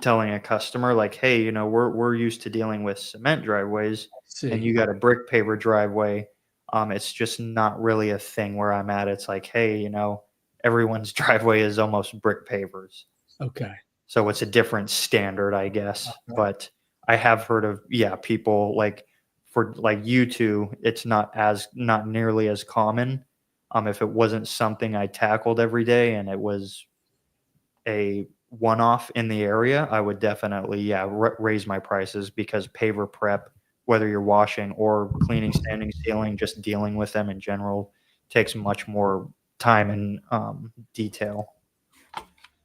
telling a customer like, hey, we're used to dealing with cement driveways and you got a brick paver driveway. It's just not really a thing where I'm at. It's like, hey, everyone's driveway is almost brick pavers. Okay. So it's a different standard, I guess. Okay. But I have heard of, people like for like you two, it's not nearly as common. If it wasn't something I tackled every day and it was a one-off in the area, I would definitely, raise my prices, because paver prep, whether you're washing or cleaning, sanding, sealing, just dealing with them in general, takes much more time and detail.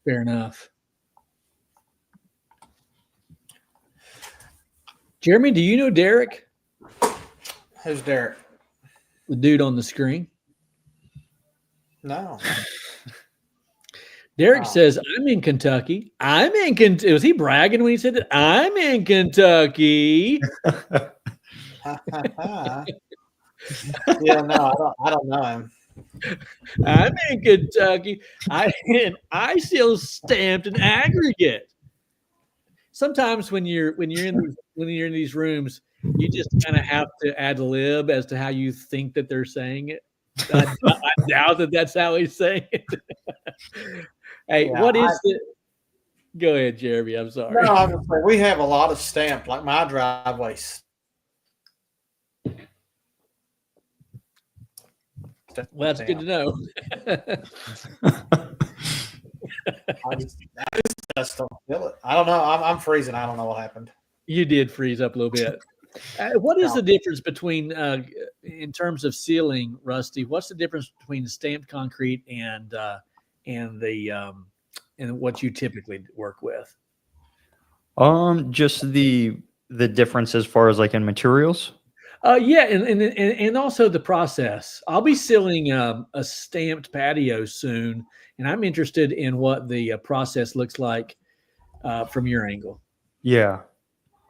Fair enough. Jeremy, do you know Derek? Who's Derek? The dude on the screen? No. Derek says, I'm in Kentucky. Was he bragging when he said that? I'm in Kentucky. Yeah, no, I don't know him. I'm in Kentucky. I still stamped an aggregate. Sometimes when you're in these rooms, you just kind of have to ad lib as to how you think that they're saying it. I doubt that that's how he's saying it. Hey, what is it? Go ahead, Jeremy. I'm sorry. No, I was gonna say, we have a lot of stamped, like my driveway. Well, that's good to know. I just don't feel it. I don't know. I'm freezing. I don't know what happened. You did freeze up a little bit. What is the difference between, in terms of sealing, Rusty? What's the difference between stamped concrete and what you typically work with? Just the difference as far as like in materials. And also the process. I'll be sealing a stamped patio soon, and I'm interested in what the process looks like from your angle. Yeah.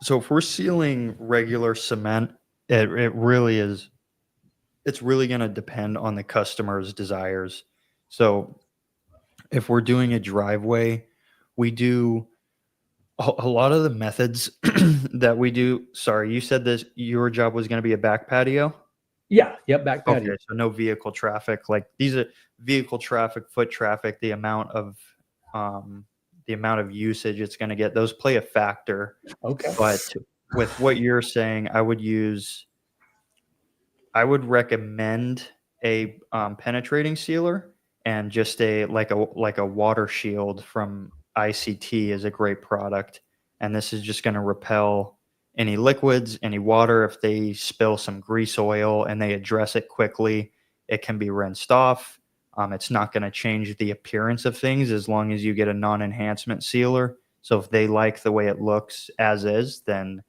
So if we're sealing regular cement, it really is. It's really going to depend on the customer's desires. So if we're doing a driveway, we do a lot of the methods that we do. Sorry, you said this, your job was going to be a back patio? Yeah. Yep. Back patio. Okay. So no vehicle traffic. Like these are vehicle traffic, foot traffic, the amount of usage it's going to get, those play a factor. Okay. But with what you're saying, I would recommend a penetrating sealer. and just a water shield from ICT is a great product. And this is just going to repel any liquids, any water. If they spill some grease oil and they address it quickly, it can be rinsed off. It's not going to change the appearance of things as long as you get a non-enhancement sealer. So if they like the way it looks as is, then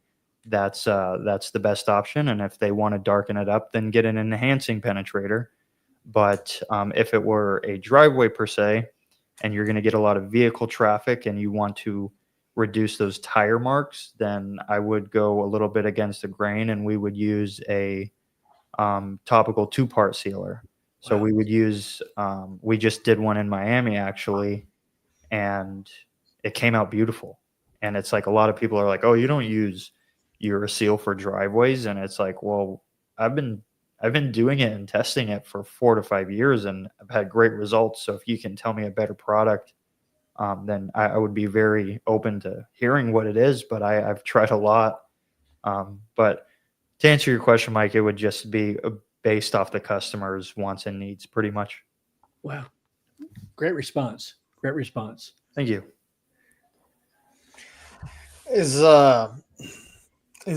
that's the best option. And if they want to darken it up, then get an enhancing penetrator. But if it were a driveway per se, and you're going to get a lot of vehicle traffic and you want to reduce those tire marks, then I would go a little bit against the grain, and we would use a topical 2-part sealer. So Wow. we would use, we just did one in Miami actually, and it came out beautiful. And it's like a lot of people are like, oh, you don't use Seal for driveways. And it's like, well, I've been doing it and testing it for 4 to 5 years, and I've had great results. So if you can tell me a better product, then I would be very open to hearing what it is. But I've tried a lot. But to answer your question, Mike, it would just be based off the customer's wants and needs, pretty much. Wow. Great response. Great response. Thank you. Is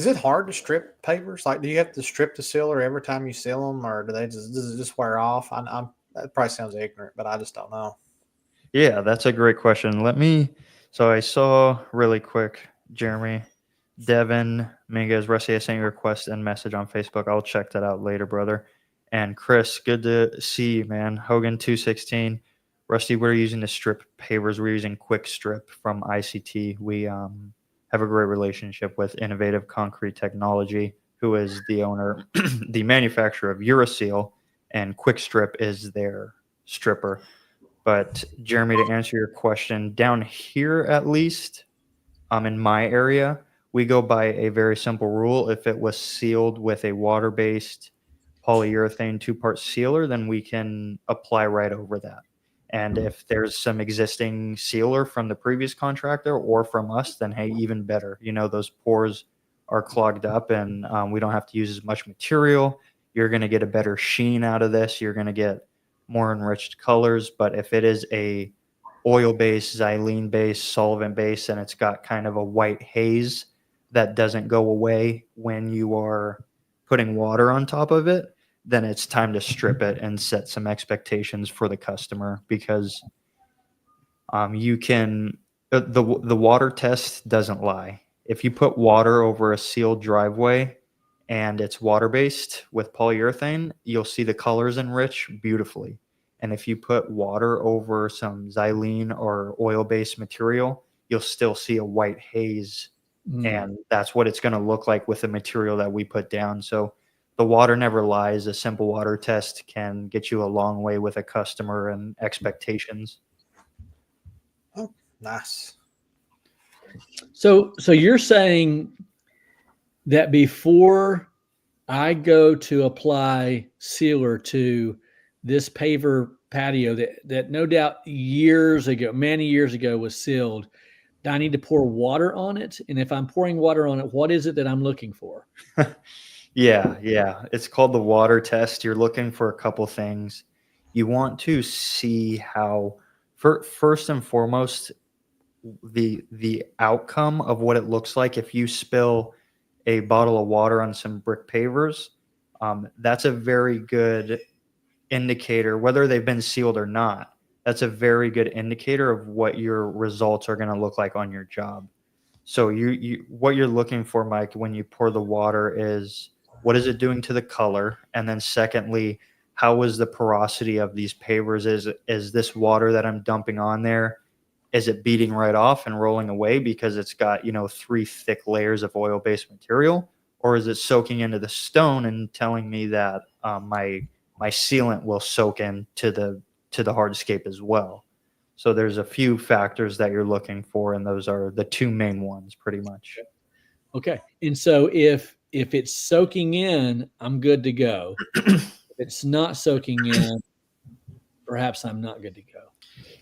it hard to strip pavers? Like, do you have to strip the sealer every time you seal them, or does it just wear off? That probably sounds ignorant, but I just don't know. Yeah, that's a great question. So I saw really quick, Jeremy, Devin, Mingus, Rusty, I sent you a request and message on Facebook. I'll check that out later, brother. And Chris, good to see you, man. Hogan 216. Rusty, we're using the strip pavers. We're using Quick Strip from ICT. We have a great relationship with Innovative Concrete Technology, who is the owner, the manufacturer of Uraseal, and Quick Strip is their stripper. But Jeremy, to answer your question, down here at least, in my area, we go by a very simple rule. If it was sealed with a water-based polyurethane 2-part sealer, then we can apply right over that. And if there's some existing sealer from the previous contractor or from us, then hey, even better. Those pores are clogged up, and we don't have to use as much material. You're going to get a better sheen out of this. You're going to get more enriched colors. But if it is a oil-based, xylene-based, solvent-based, and it's got kind of a white haze that doesn't go away when you are putting water on top of it, then it's time to strip it and set some expectations for the customer, because you can the water test doesn't lie. If you put water over a sealed driveway and it's water-based with polyurethane, you'll see the colors enrich beautifully. And if you put water over some xylene or oil-based material, you'll still see a white haze. And that's what it's going to look like with the material that we put down. So the water never lies. A simple water test can get you a long way with a customer and expectations. Oh, nice. So you're saying that before I go to apply sealer to this paver patio that no doubt many years ago was sealed, I need to pour water on it? And if I'm pouring water on it, what is it that I'm looking for? Yeah. It's called the water test. You're looking for a couple things. You want to see how, first and foremost, the outcome of what it looks like if you spill a bottle of water on some brick pavers. That's a very good indicator, whether they've been sealed or not. That's a very good indicator of what your results are going to look like on your job. So what you're looking for, Mike, when you pour the water is, what is it doing to the color? And then secondly, how is the porosity of these pavers? Is this water that I'm dumping on there, is it beating right off and rolling away because it's got 3 thick layers of oil-based material? Or is it soaking into the stone and telling me that my sealant will soak into the hardscape as well? So there's a few factors that you're looking for, and those are the 2 main ones pretty much. Okay. And so if it's soaking in, I'm good to go. If it's not soaking in, perhaps I'm not good to go.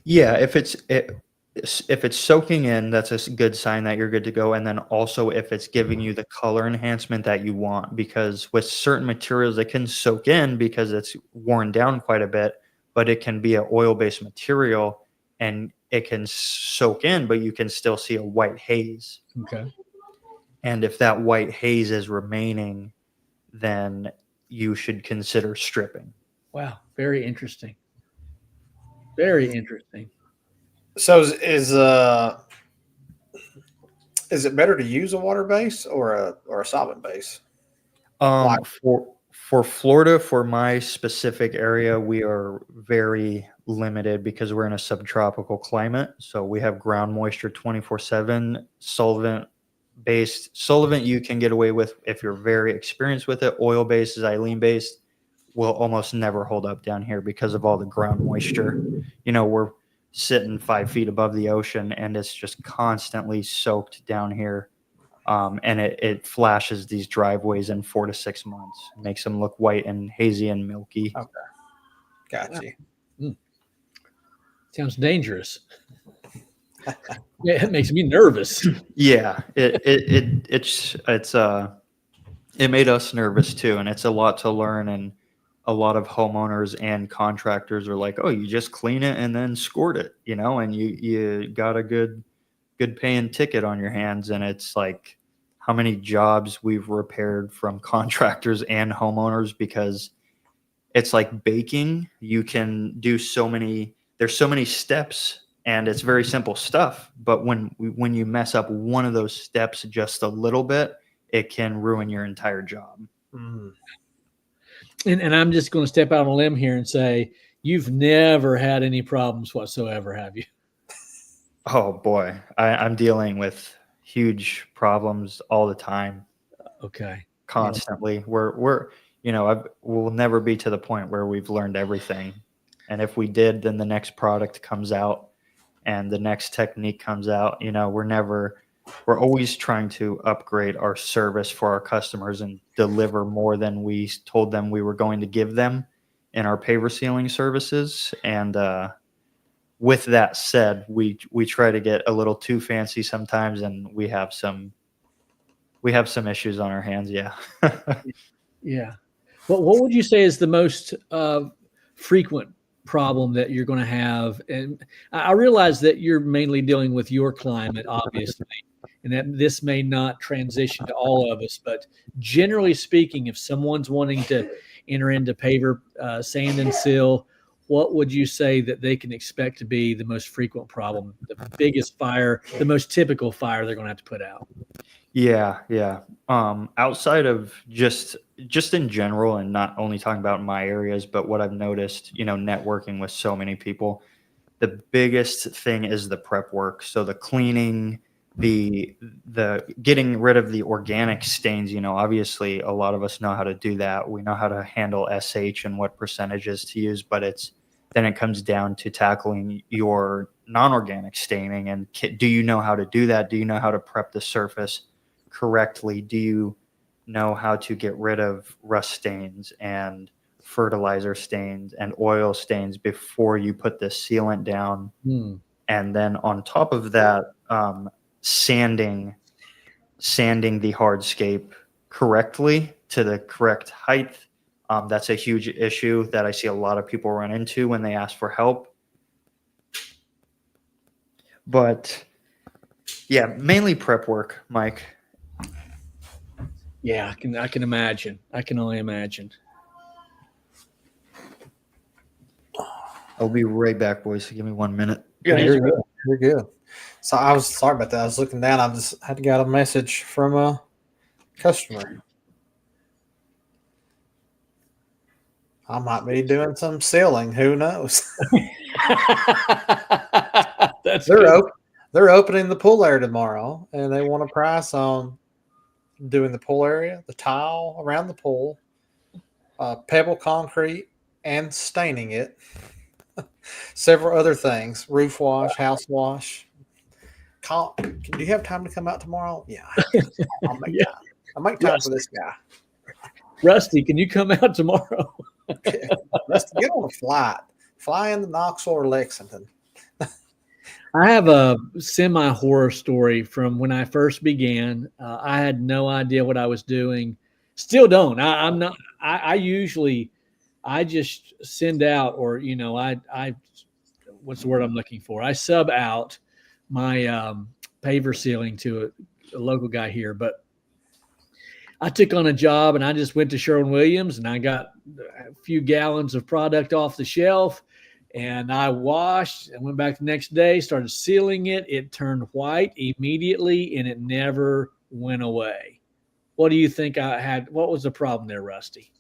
Yeah, if it's soaking in, that's a good sign that you're good to go. And then also if it's giving you the color enhancement that you want, because with certain materials, it can soak in because it's worn down quite a bit. but it can be an oil-based material and it can soak in, but you can still see a white haze. Okay. And if that white haze is remaining, then you should consider stripping. Wow. Very interesting. Very interesting. So is it better to use a water base or a solvent base? Why? For Florida, for my specific area, we are very limited because we're in a subtropical climate. So we have ground moisture 24/7. Solvent you can get away with if you're very experienced with it. Oil based, xylene based will almost never hold up down here because of all the ground moisture. You know, we're sitting 5 feet above the ocean and it's just constantly soaked down here. And it flashes these driveways in 4 to 6 months, makes them look white and hazy and milky. Okay, got you. Sounds dangerous. Yeah, it makes me nervous. Yeah, it made us nervous too, and it's a lot to learn. And a lot of homeowners and contractors are like, "Oh, you just clean it and then squirt it," you know, and you got a good paying ticket on your hands. And it's like how many jobs we've repaired from contractors and homeowners, because it's like baking. You can do there's so many steps and it's very simple stuff. But when you mess up one of those steps just a little bit, it can ruin your entire job. Mm. And I'm just going to step out on a limb here and say, you've never had any problems whatsoever, have you? Oh boy, I'm dealing with huge problems all the time, Okay. constantly. We're we'll never be to the point where we've learned everything. And if we did, then the next product comes out and the next technique comes out. You know, we're always trying to upgrade our service for our customers and deliver more than we told them we were going to give them in our paver sealing services. And with that said, we try to get a little too fancy sometimes, and we have some issues on our hands. Yeah. Yeah. What would you say is the most frequent problem that you're going to have? And I realize that you're mainly dealing with your climate, obviously, and that this may not transition to all of us. But generally speaking, if someone's wanting to enter into paver, sand and seal, what would you say that they can expect to be the most frequent problem, the biggest fire, the most typical fire they're going to have to put out? Yeah. Outside of just in general, and not only talking about my areas, but what I've noticed, networking with so many people, the biggest thing is the prep work. So the cleaning, the getting rid of the organic stains. Obviously a lot of us know how to do that. We know how to handle SH and what percentages to use, but then it comes down to tackling your non-organic staining. And do you know how to do that? Do you know how to prep the surface correctly? Do you know how to get rid of rust stains and fertilizer stains and oil stains before you put the sealant down? And then on top of that, sanding the hardscape correctly to the correct height. That's a huge issue that I see a lot of people run into when they ask for help. But yeah, mainly prep work, Mike. Yeah, I can imagine. I can only imagine. I'll be right back, boys. Give me 1 minute. Yeah, you're good. You're good. So I was sorry about that. I was looking down. I just had to get a message from a customer. I might be doing some sealing. Who knows? That's They're opening the pool area tomorrow, and they want a price on doing the pool area, the tile around the pool, pebble concrete, and staining it. Several other things: roof wash, house wash. Do you have time to come out tomorrow? Yeah, I'll make time. I'll make time for this guy. Rusty, can you come out tomorrow? Rusty, get on a flight. Fly into Knoxville or Lexington. I have a semi-horror story from when I first began. I had no idea what I was doing. Still don't. I'm not. I usually I just send out, or I what's the word I'm looking for? I sub out my paver sealing to a local guy here, but I took on a job and I just went to Sherwin-Williams and I got a few gallons of product off the shelf and I washed and went back the next day, started sealing it. It turned white immediately and it never went away. What do you think I had? What was the problem there, Rusty?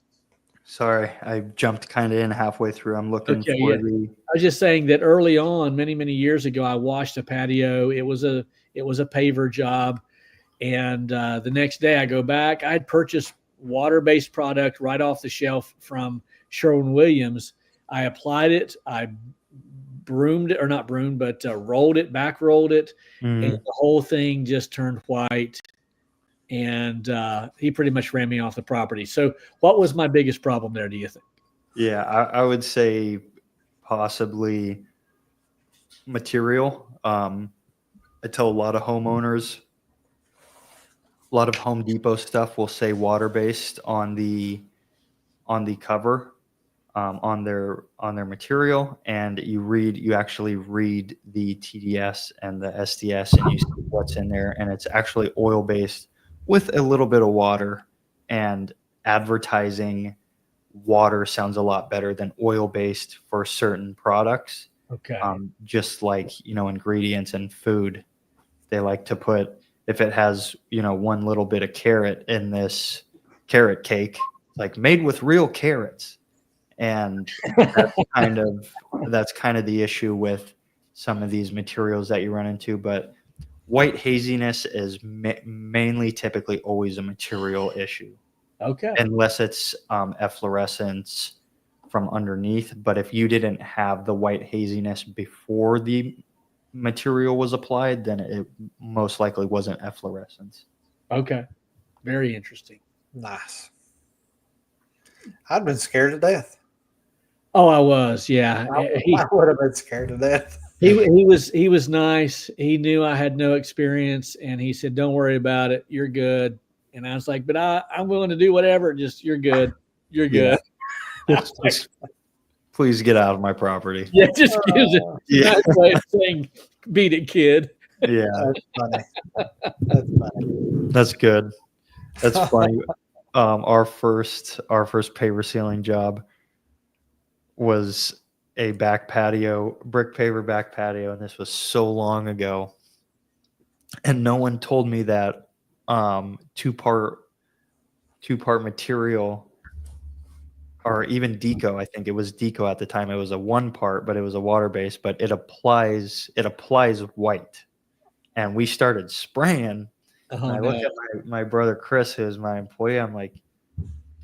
Sorry, I jumped kind of in halfway through. I'm looking Okay, for yeah. the. I was just saying that early on, many, many years ago, I washed a patio. It was a paver job. And the next day I go back, I'd purchased water-based product right off the shelf from Sherwin-Williams. I applied it. I broomed it, or not broomed, but rolled it, back rolled it. And the whole thing just turned white. And he pretty much ran me off the property. So what was my biggest problem there, do you think? Yeah, I would say possibly material. I tell a lot of homeowners, a lot of Home Depot stuff will say water-based on the cover, on their material, and you actually read the TDS and the SDS, and you see what's in there, and it's actually oil-based with a little bit of water. And advertising water sounds a lot better than oil-based for certain products. Okay. Just like, ingredients in food, they like to put, if it has, one little bit of carrot in this carrot cake, like made with real carrots. And that's kind of the issue with some of these materials that you run into. But white haziness is mainly typically always a material issue. Okay. Unless it's efflorescence from underneath. But if you didn't have the white haziness before the material was applied, then it most likely wasn't efflorescence. Okay. Very interesting. Nice. I'd been scared to death. Oh, I was. Yeah. I would have been scared to death. He was nice. He knew I had no experience, and he said, "Don't worry about it. You're good." And I was like, "But I'm willing to do whatever. Just you're good. You're good." Just please get out of my property. Yeah, just use it. Nice way of saying, "Beat it, kid." Yeah, That's funny. That's funny. that's good. That's funny. Our first paver sealing job was a back patio, brick paver back patio, and this was so long ago. And no one told me that two-part material, or even deco. I think it was deco at the time. It was a one part, but it was a water base, but it applies white. And we started spraying. Oh, And I looked at my brother Chris, who's my employee. I'm like,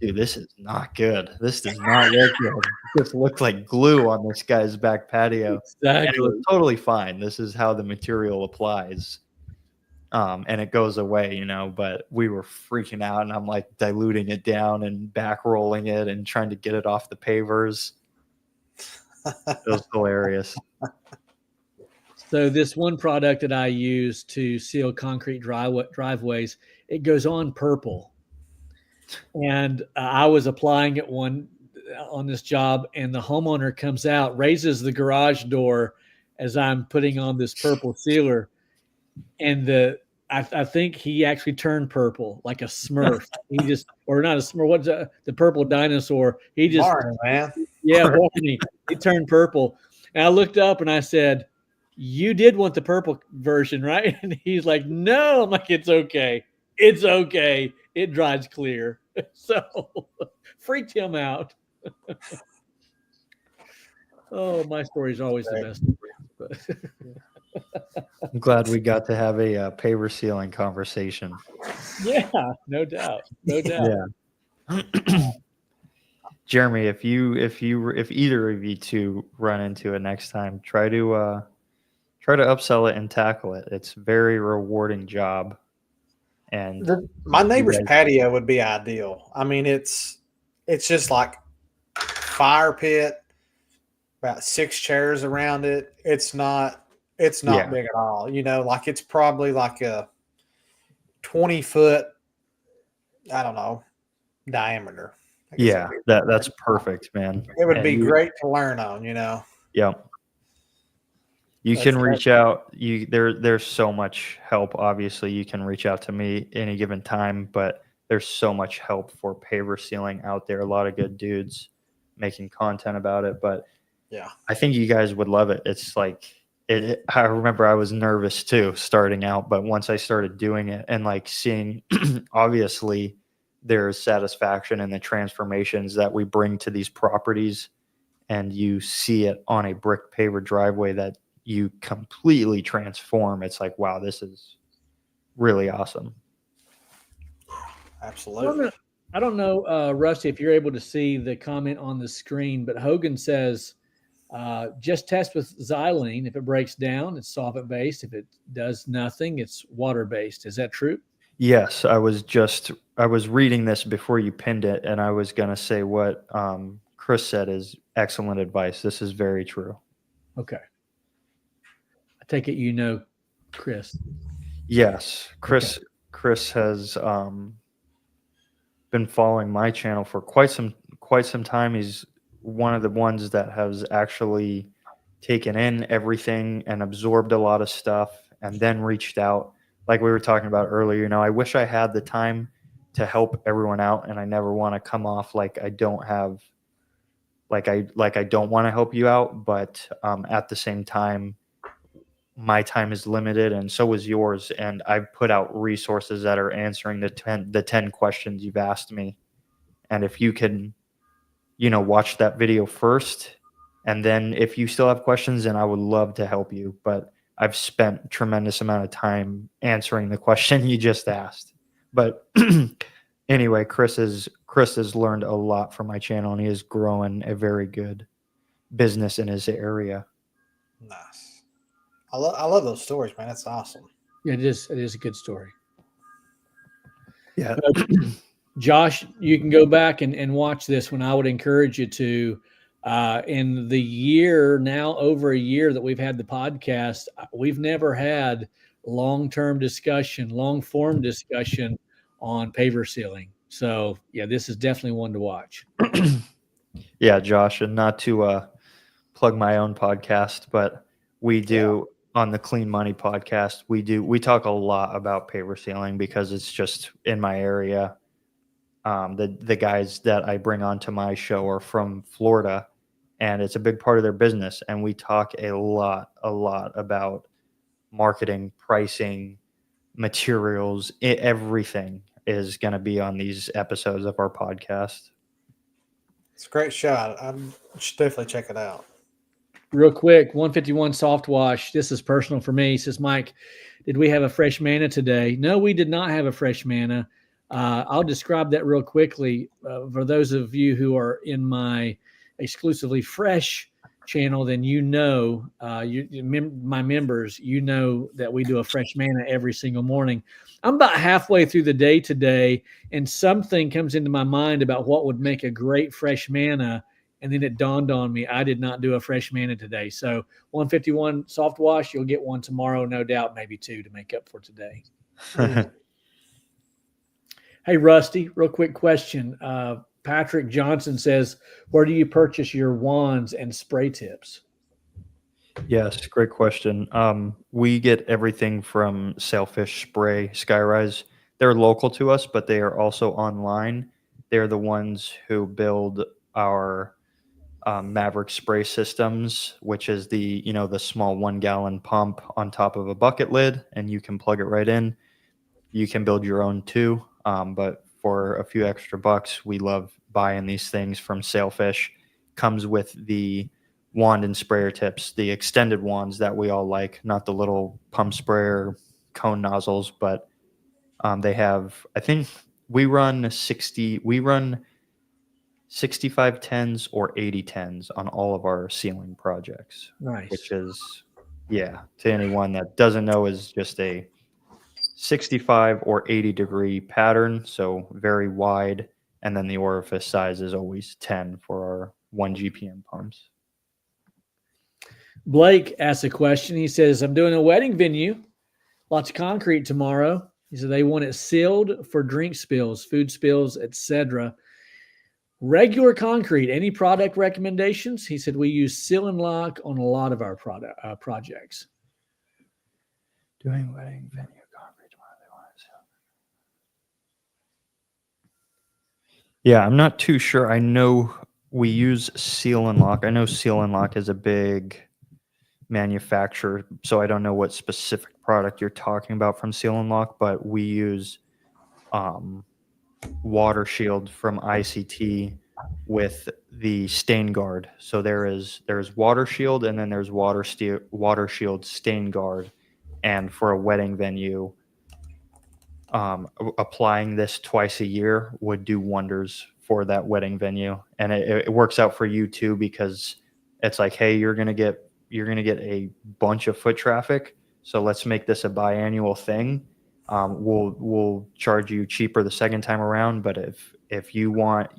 dude, this is not good. This does not look good. This looked like glue on this guy's back patio. exactly. And it was totally fine. This is how the material applies. And it goes away, but we were freaking out, and I'm like diluting it down and back rolling it and trying to get it off the pavers. It was hilarious. So this one product that I use to seal concrete driveways, it goes on purple. And I was applying it on this job, and the homeowner comes out, raises the garage door as I'm putting on this purple sealer, and I think he actually turned purple like a Smurf. Or not a Smurf. What's the purple dinosaur? He just, Barney, man. yeah, Barney. He turned purple, and I looked up and I said, "You did want the purple version, right?" And he's like, "No." I'm like, "It's okay. It's okay. It dries clear." So freaked him out. Oh, my story is always the best. I'm glad we got to have a paver sealing conversation. Yeah, no doubt. No doubt. Yeah. Jeremy, if either of you two run into it next time, try to upsell it and tackle it. It's a very rewarding job. And my neighbor's patio would be ideal. I mean, it's just like fire pit, about 6 chairs around it. It's not big at all. Like it's probably like a 20-foot, I don't know, diameter. I guess Yeah, that's perfect, man. it would And be great to learn on, Yeah. You That's- can reach out. There's so much help. Obviously, you can reach out to me any given time, but there's so much help for paver sealing out there. A lot of good dudes making content about it, but Yeah. I think you guys would love it. It's like I remember I was nervous too starting out, but once I started doing it and like seeing, obviously, there's satisfaction in the transformations that we bring to these properties, and you see it on a brick paver driveway that you completely transform. It's like, wow, this is really awesome. Absolutely. I don't know, Rusty, if you're able to see the comment on the screen, but Hogan says, just test with xylene. If it breaks down, it's solvent based. If it does nothing, it's water based. Is that true? Yes, I was reading this before you pinned it, and I was gonna say what Chris said is excellent advice. This is very true. Okay. I take it you know Chris. Yes, Chris has been following my channel for quite some time. He's one of the ones that has actually taken in everything and absorbed a lot of stuff and then reached out like we were talking about earlier. I wish I had the time to help everyone out, and I never want to come off like I don't have like I don't want to help you out, but at the same time my time is limited and so is yours, and I've put out resources that are answering the 10 questions you've asked me. And if you can watch that video first, and then if you still have questions, then I would love to help you, but I've spent tremendous amount of time answering the question you just asked. But anyway, Chris has learned a lot from my channel, and he is growing a very good business in his area. Nice. I love those stories, man. That's awesome. Yeah, it is a good story. Yeah. Josh, you can go back and watch this one. I would encourage you to. In the year now, over a year that we've had the podcast, we've never had long-form discussion on paver sealing. So yeah, this is definitely one to watch. Yeah, Josh, and not to plug my own podcast, but we do on the Clean Money podcast, we talk a lot about paver sealing because it's just in my area. The guys that I bring onto my show are from Florida, and it's a big part of their business. And we talk a lot about marketing, pricing, materials. Everything is going to be on these episodes of our podcast. It's a great show. I should definitely check it out. Real quick, 151 Soft Wash. This is personal for me. He says, Mike, did we have a fresh manna today? No, we did not have a fresh manna. I'll describe that real quickly. For those of you who are in my exclusively fresh channel, then my members, that we do a fresh manna every single morning. I'm about halfway through the day today, and something comes into my mind about what would make a great fresh manna. And then it dawned on me, I did not do a fresh manna today. So 151 Soft Wash, you'll get one tomorrow, no doubt, maybe two to make up for today. Hey, Rusty, real quick question. Patrick Johnson says, where do you purchase your wands and spray tips? Yes, great question. We get everything from Sailfish Spray, Skyrise. They're local to us, but they are also online. They're the ones who build our Maverick spray systems, which is the small 1 gallon pump on top of a bucket lid, and you can plug it right in. You can build your own too, but for a few extra bucks, we love buying these things from Sailfish. Comes with the wand and sprayer tips, the extended wands that we all like, not the little pump sprayer cone nozzles, but they have, I think we run 65 tens or 80 tens on all of our ceiling projects. Nice. Which is, to anyone that doesn't know, is just a 65 or 80 degree pattern, so very wide, and then the orifice size is always 10 for our 1 GPM pumps. Blake asked a question. He says, I'm doing a wedding venue, lots of concrete tomorrow. He said they want it sealed for drink spills, food spills, etc. Regular concrete. Any product recommendations? He said we use Seal and Lock on a lot of our projects. Doing wedding venue concrete. Yeah, I'm not too sure. I know we use Seal and Lock. I know Seal and Lock is a big manufacturer, so I don't know what specific product you're talking about from Seal and Lock, but we use Water Shield from ICT with the Stain Guard. So there's Water Shield, and then there's Water Shield Stain Guard. And for a wedding venue, applying this twice a year would do wonders for that wedding venue. And it works out for you too, because it's like, hey, you're gonna get a bunch of foot traffic, so let's make this a biannual thing. We'll charge you cheaper the second time around, but if you want,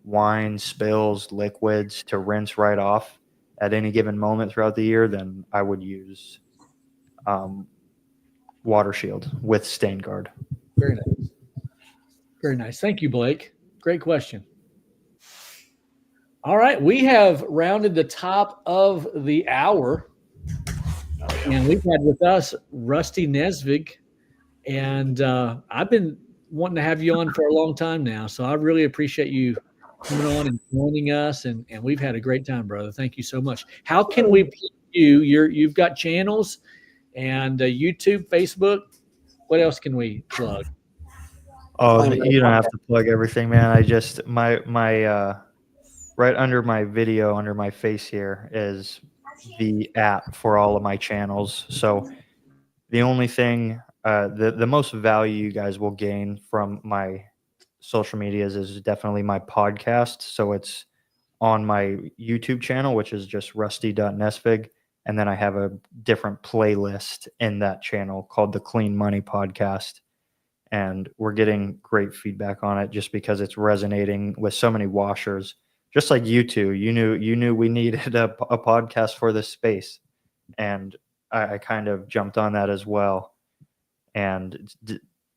wine spills, liquids to rinse right off at any given moment throughout the year, then I would use Water Shield with Stain Guard. Very nice. Very nice. Thank you, Blake. Great question. All right, we have rounded the top of the hour, and we've had with us Rusty Nesvig, and I've been wanting to have you on for a long time now, so I really appreciate you coming on and joining us, and we've had a great time, brother. Thank you so much. How can we plug you? You've got channels and YouTube, Facebook. What else can we plug? Oh, you don't have to plug everything, man. I just my right under my video, under my face here, is the app for all of my channels. So the only thing, the most value you guys will gain from my social medias is definitely my podcast. So it's on my YouTube channel, which is just rusty.nesvig. And then I have a different playlist in that channel called the Clean Money Podcast. And we're getting great feedback on it just because it's resonating with so many washers. Just like you two, you knew we needed a podcast for this space. And I kind of jumped on that as well and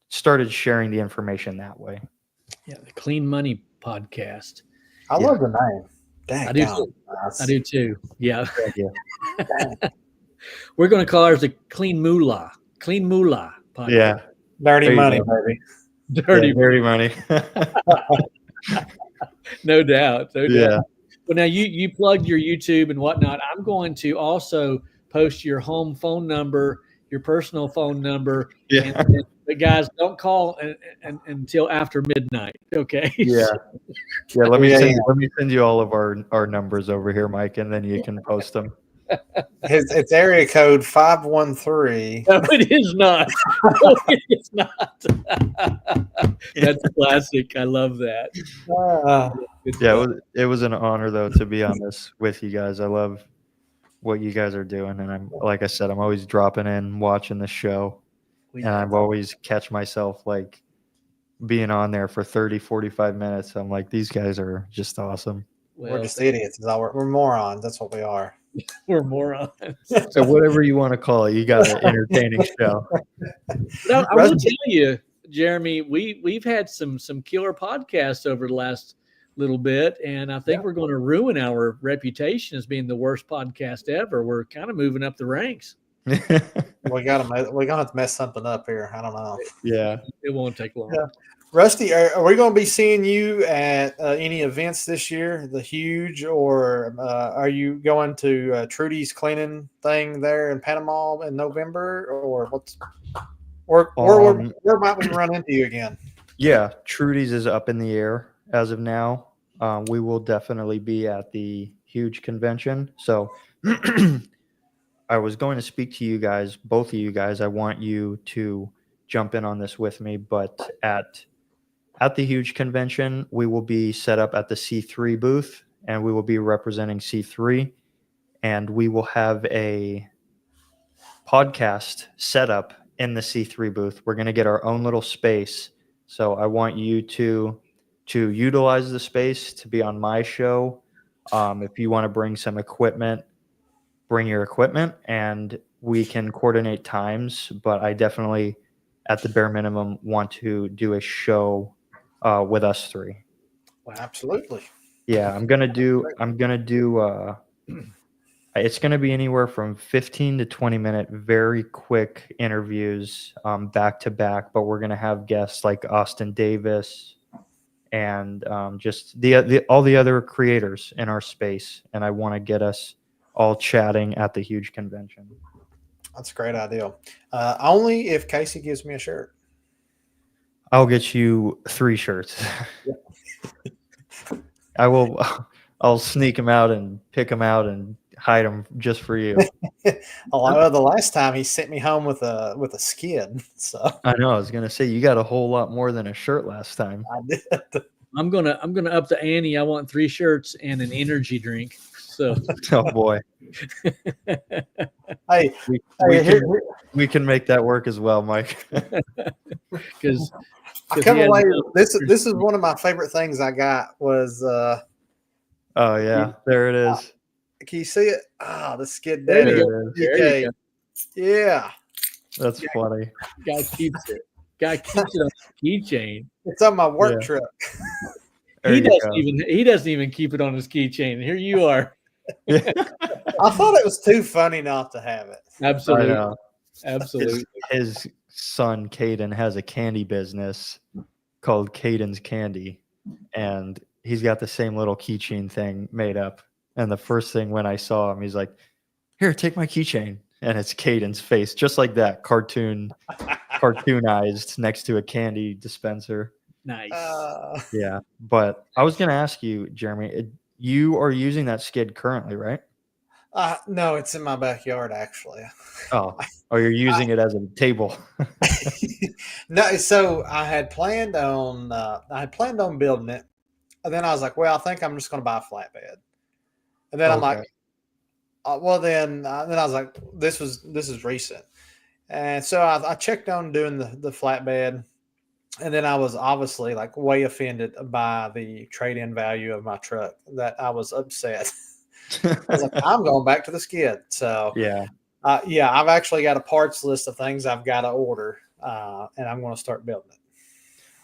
started sharing the information that way. Yeah, the Clean Money Podcast. I love the name. Dang, I do too. I do too. Yeah. We're going to call ours the Clean Moolah Podcast. Yeah. Dirty money, baby. Dirty money. No doubt. Yeah. Well, now you plugged your YouTube and whatnot. I'm going to also post your home phone number, your personal phone number. Yeah. But guys, don't call until after midnight. Okay. Yeah. Yeah. Let me send you all of our numbers over here, Mike, and then you can post them. It's area code 513. No, it is not. No, it is not. That's classic. I love that. Yeah, it was an honor though to be on this with you guys. I love what you guys are doing, and like I said, I'm always dropping in, watching the show, and I've always catch myself like being on there for 30, 45 minutes. I'm like, these guys are just awesome. Well, we're just idiots. We're morons. That's what we are. We're morons. So whatever you want to call it, you got an entertaining show. But I will tell you, Jeremy, we've had some killer podcasts over the last little bit, and I think we're going to ruin our reputation as being the worst podcast ever. We're kind of moving up the ranks. We're gonna have to mess something up here. I don't know. Yeah, it won't take long. Yeah. Rusty, are we going to be seeing you at any events this year, the Huge, or are you going to Trudy's cleaning thing there in Panama in November, or where might we run into you again? Yeah, Trudy's is up in the air as of now. We will definitely be at the Huge convention. So I was going to speak to you guys, both of you guys. I want you to jump in on this with me, but at the Huge convention, we will be set up at the C3 booth, and we will be representing C3, and we will have a podcast set up in the C3 booth. We're going to get our own little space. So I want you to utilize the space to be on my show. If you want to bring some equipment, bring your equipment, and we can coordinate times. But I definitely, at the bare minimum, want to do a show with us three. Wow. Absolutely. Yeah, I'm gonna do. It's gonna be anywhere from 15 to 20-minute, very quick interviews, back to back. But we're gonna have guests like Austin Davis and just the all the other creators in our space. And I want to get us all chatting at the huge convention. That's a great idea. Only if Casey gives me a shirt. I'll get you 3 shirts. I will. I'll sneak them out and pick them out and hide them just for you. Although the last time he sent me home with a skid, so I know. I was gonna say you got a whole lot more than a shirt last time. I did. I'm gonna up the ante. I want 3 shirts and an energy drink. So Oh boy, Hey, we can make that work as well, Mike. because I come away. This is one of my favorite things I got was. Oh yeah, there it is. Can you see it? Ah, the skid There daddy. you go. There you go. Yeah, That's funny. Guy keeps it. Guy keeps it on the keychain. it's on my work Yeah. truck. There He you doesn't go. even keep it on his keychain. Here you are. I thought it was too funny not to have it. I Absolutely. know. Absolutely. His son Caden has a candy business called Caden's Candy, and he's got the same little keychain thing made up. And the first thing when I saw him, he's like, "Here, take my keychain," and it's Caden's face, just like that, cartoonized next to a candy dispenser. Nice. Yeah, but I was gonna ask you, Jeremy, you are using that skid currently, right? No, it's in my backyard actually. Oh, you're using it as a table. No, so I had planned on building it, and then I was like, well, I think I'm just going to buy a flatbed, and then I'm Okay. like, well, then I was like, this is recent, and so I checked on doing the flatbed, and then I was obviously like way offended by the trade-in value of my truck that I was upset. I was like, I'm going back to the skid. So Yeah. yeah, I've actually got a parts list of things I've got to order, and I'm going to start building it.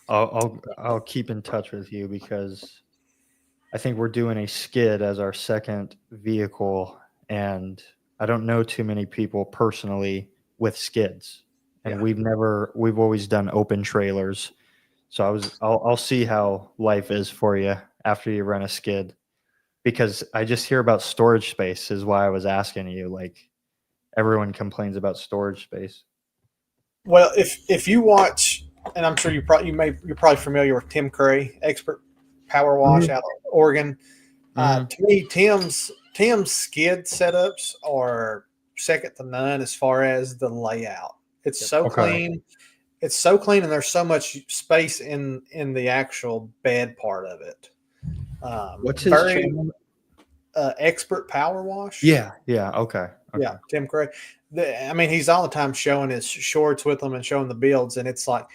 I'll keep in touch with you because I think we're doing a skid as our second vehicle, and I don't know too many people personally with skids, and Yeah. we've always done open trailers. So I'll see how life is for you after you run a skid, because I just hear about storage space is why I was asking you. Like everyone complains about storage space. Well, if you watch, and I'm sure you're probably familiar with Tim Curry, Expert Power Wash out of Oregon. Mhm. To me, Tim's skid setups are second to none as far as the layout. It's so Okay. clean. It's so clean, and there's so much space in the actual bed part of it. What's his channel? Expert Power Wash? Yeah. Okay. Yeah, Tim Curry. I mean, he's all the time showing his shorts with them and showing the builds, and it's like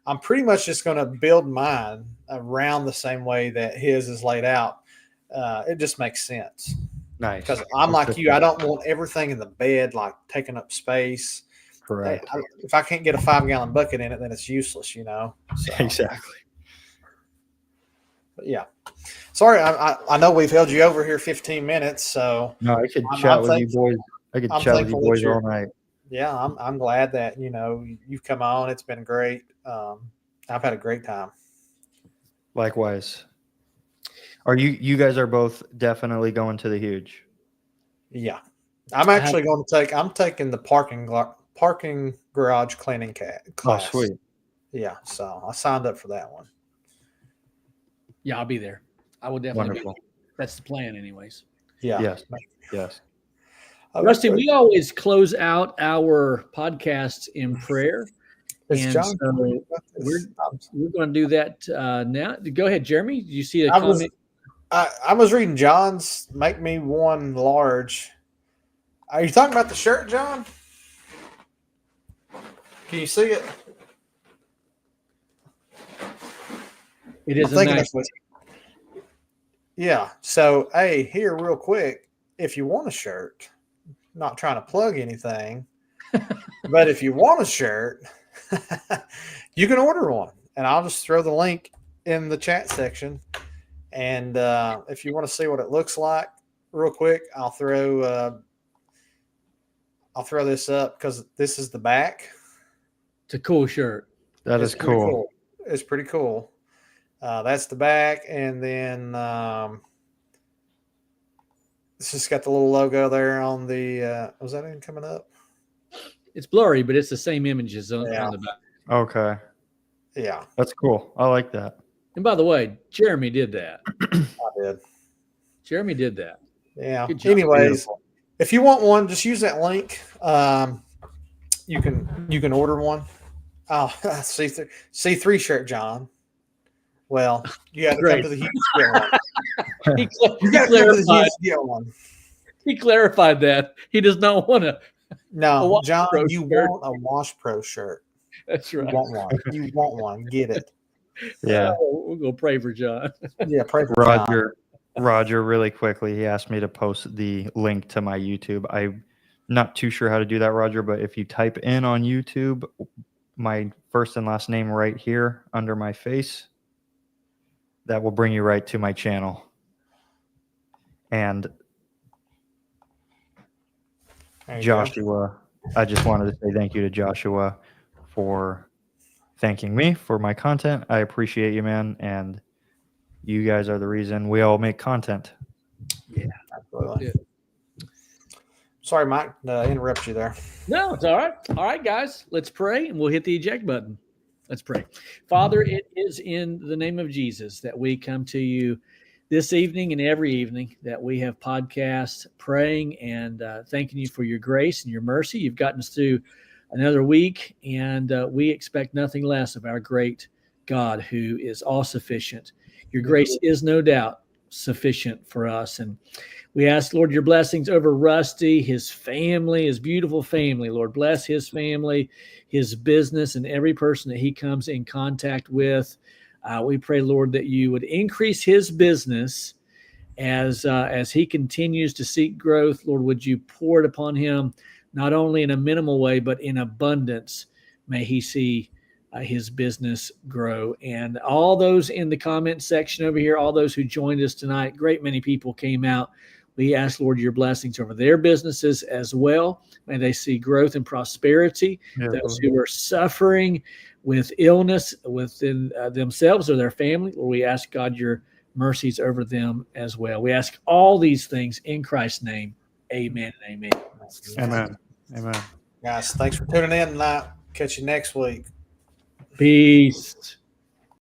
I'm pretty much just going to build mine around the same way that his is laid out. It just makes sense Nice. because I'm like you. I don't want everything in the bed like taking up space. Correct. If I can't get a 5-gallon bucket in it, then it's useless, you know. So, Exactly. but yeah. Sorry, I know we've held you over here 15 minutes, so No, I could I'm chat with you thankful- boys. I could I'm chat with you thankful that boys you're- all night. yeah, I'm glad that you've come on. It's been great. I've had a great time. Likewise. Are you guys are both definitely going to the huge? Yeah, I'm actually going to I'm taking the parking garage cleaning class. Oh, sweet. Yeah, so I signed up for that one. Yeah, I'll be there. I will definitely Wonderful. be there. That's the plan, anyways. Yeah. Yes. Rusty, we always close out our podcasts in prayer. Is And John so we're going to do that now. Go ahead, Jeremy. Do you see a comment? I was reading John's "Make Me One Large." Are you talking about the shirt, John? Can you see it? It is I'm a thinking nice. Yeah. So, hey, here real quick, if you want a shirt, not trying to plug anything, but if you want a shirt, you can order one, and I'll just throw the link in the chat section. And if you want to see what it looks like, real quick, I'll throw this up because this is the back. It's a cool shirt. That is pretty cool. It's pretty cool. That's the back, and then it's just got the little logo there on the. Was that even coming up? It's blurry, but it's the same images on the back. Okay. Yeah, That's cool. I like that. And by the way, Jeremy did that. I did. Jeremy did that. Yeah. Good job. Anyways, Beautiful. if you want one, just use that link. You can order one. Oh, C3 shirt, John. Well, you got to come to the Hughes to get one. You got to come to the Hughes to get one. He clarified that he does not want to. No, John, you shirt. want a Wash Pro shirt. That's right. You want one. You want one. Get it. Yeah. We'll go pray for John. Yeah, pray for John. Roger, really quickly, he asked me to post the link to my YouTube. I'm not too sure how to do that, Roger, but if you type in on YouTube my first and last name right here under my face, that will bring you right to my channel. And Joshua, I just wanted to say thank you to Joshua for thanking me for my content. I appreciate you, man. And you guys are the reason we all make content. Yeah, absolutely. Sorry, Mike, interrupt you there. No, it's all right. All right, guys, let's pray and we'll hit the eject button. Let's pray. Father, it is in the name of Jesus that we come to you this evening and every evening that we have podcasts praying and thanking you for your grace and your mercy. You've gotten us through another week, and we expect nothing less of our great God who is all sufficient. Your grace is no doubt sufficient for us. And we ask, Lord, your blessings over Rusty, his family, his beautiful family. Lord, bless his family, his business, and every person that he comes in contact with. We pray, Lord, that you would increase his business as he continues to seek growth. Lord, would you pour it upon him, not only in a minimal way, but in abundance. May he see his business grow. And all those in the comment section over here, all those who joined us tonight, great many people came out. We ask, Lord, your blessings over their businesses as well. May they see growth and prosperity. Yeah, those who are suffering with illness within themselves or their family, Lord, we ask, God, your mercies over them as well. We ask all these things in Christ's name. Amen and amen. Amen. Amen. Guys, thanks for tuning in tonight. Catch you next week. Peace.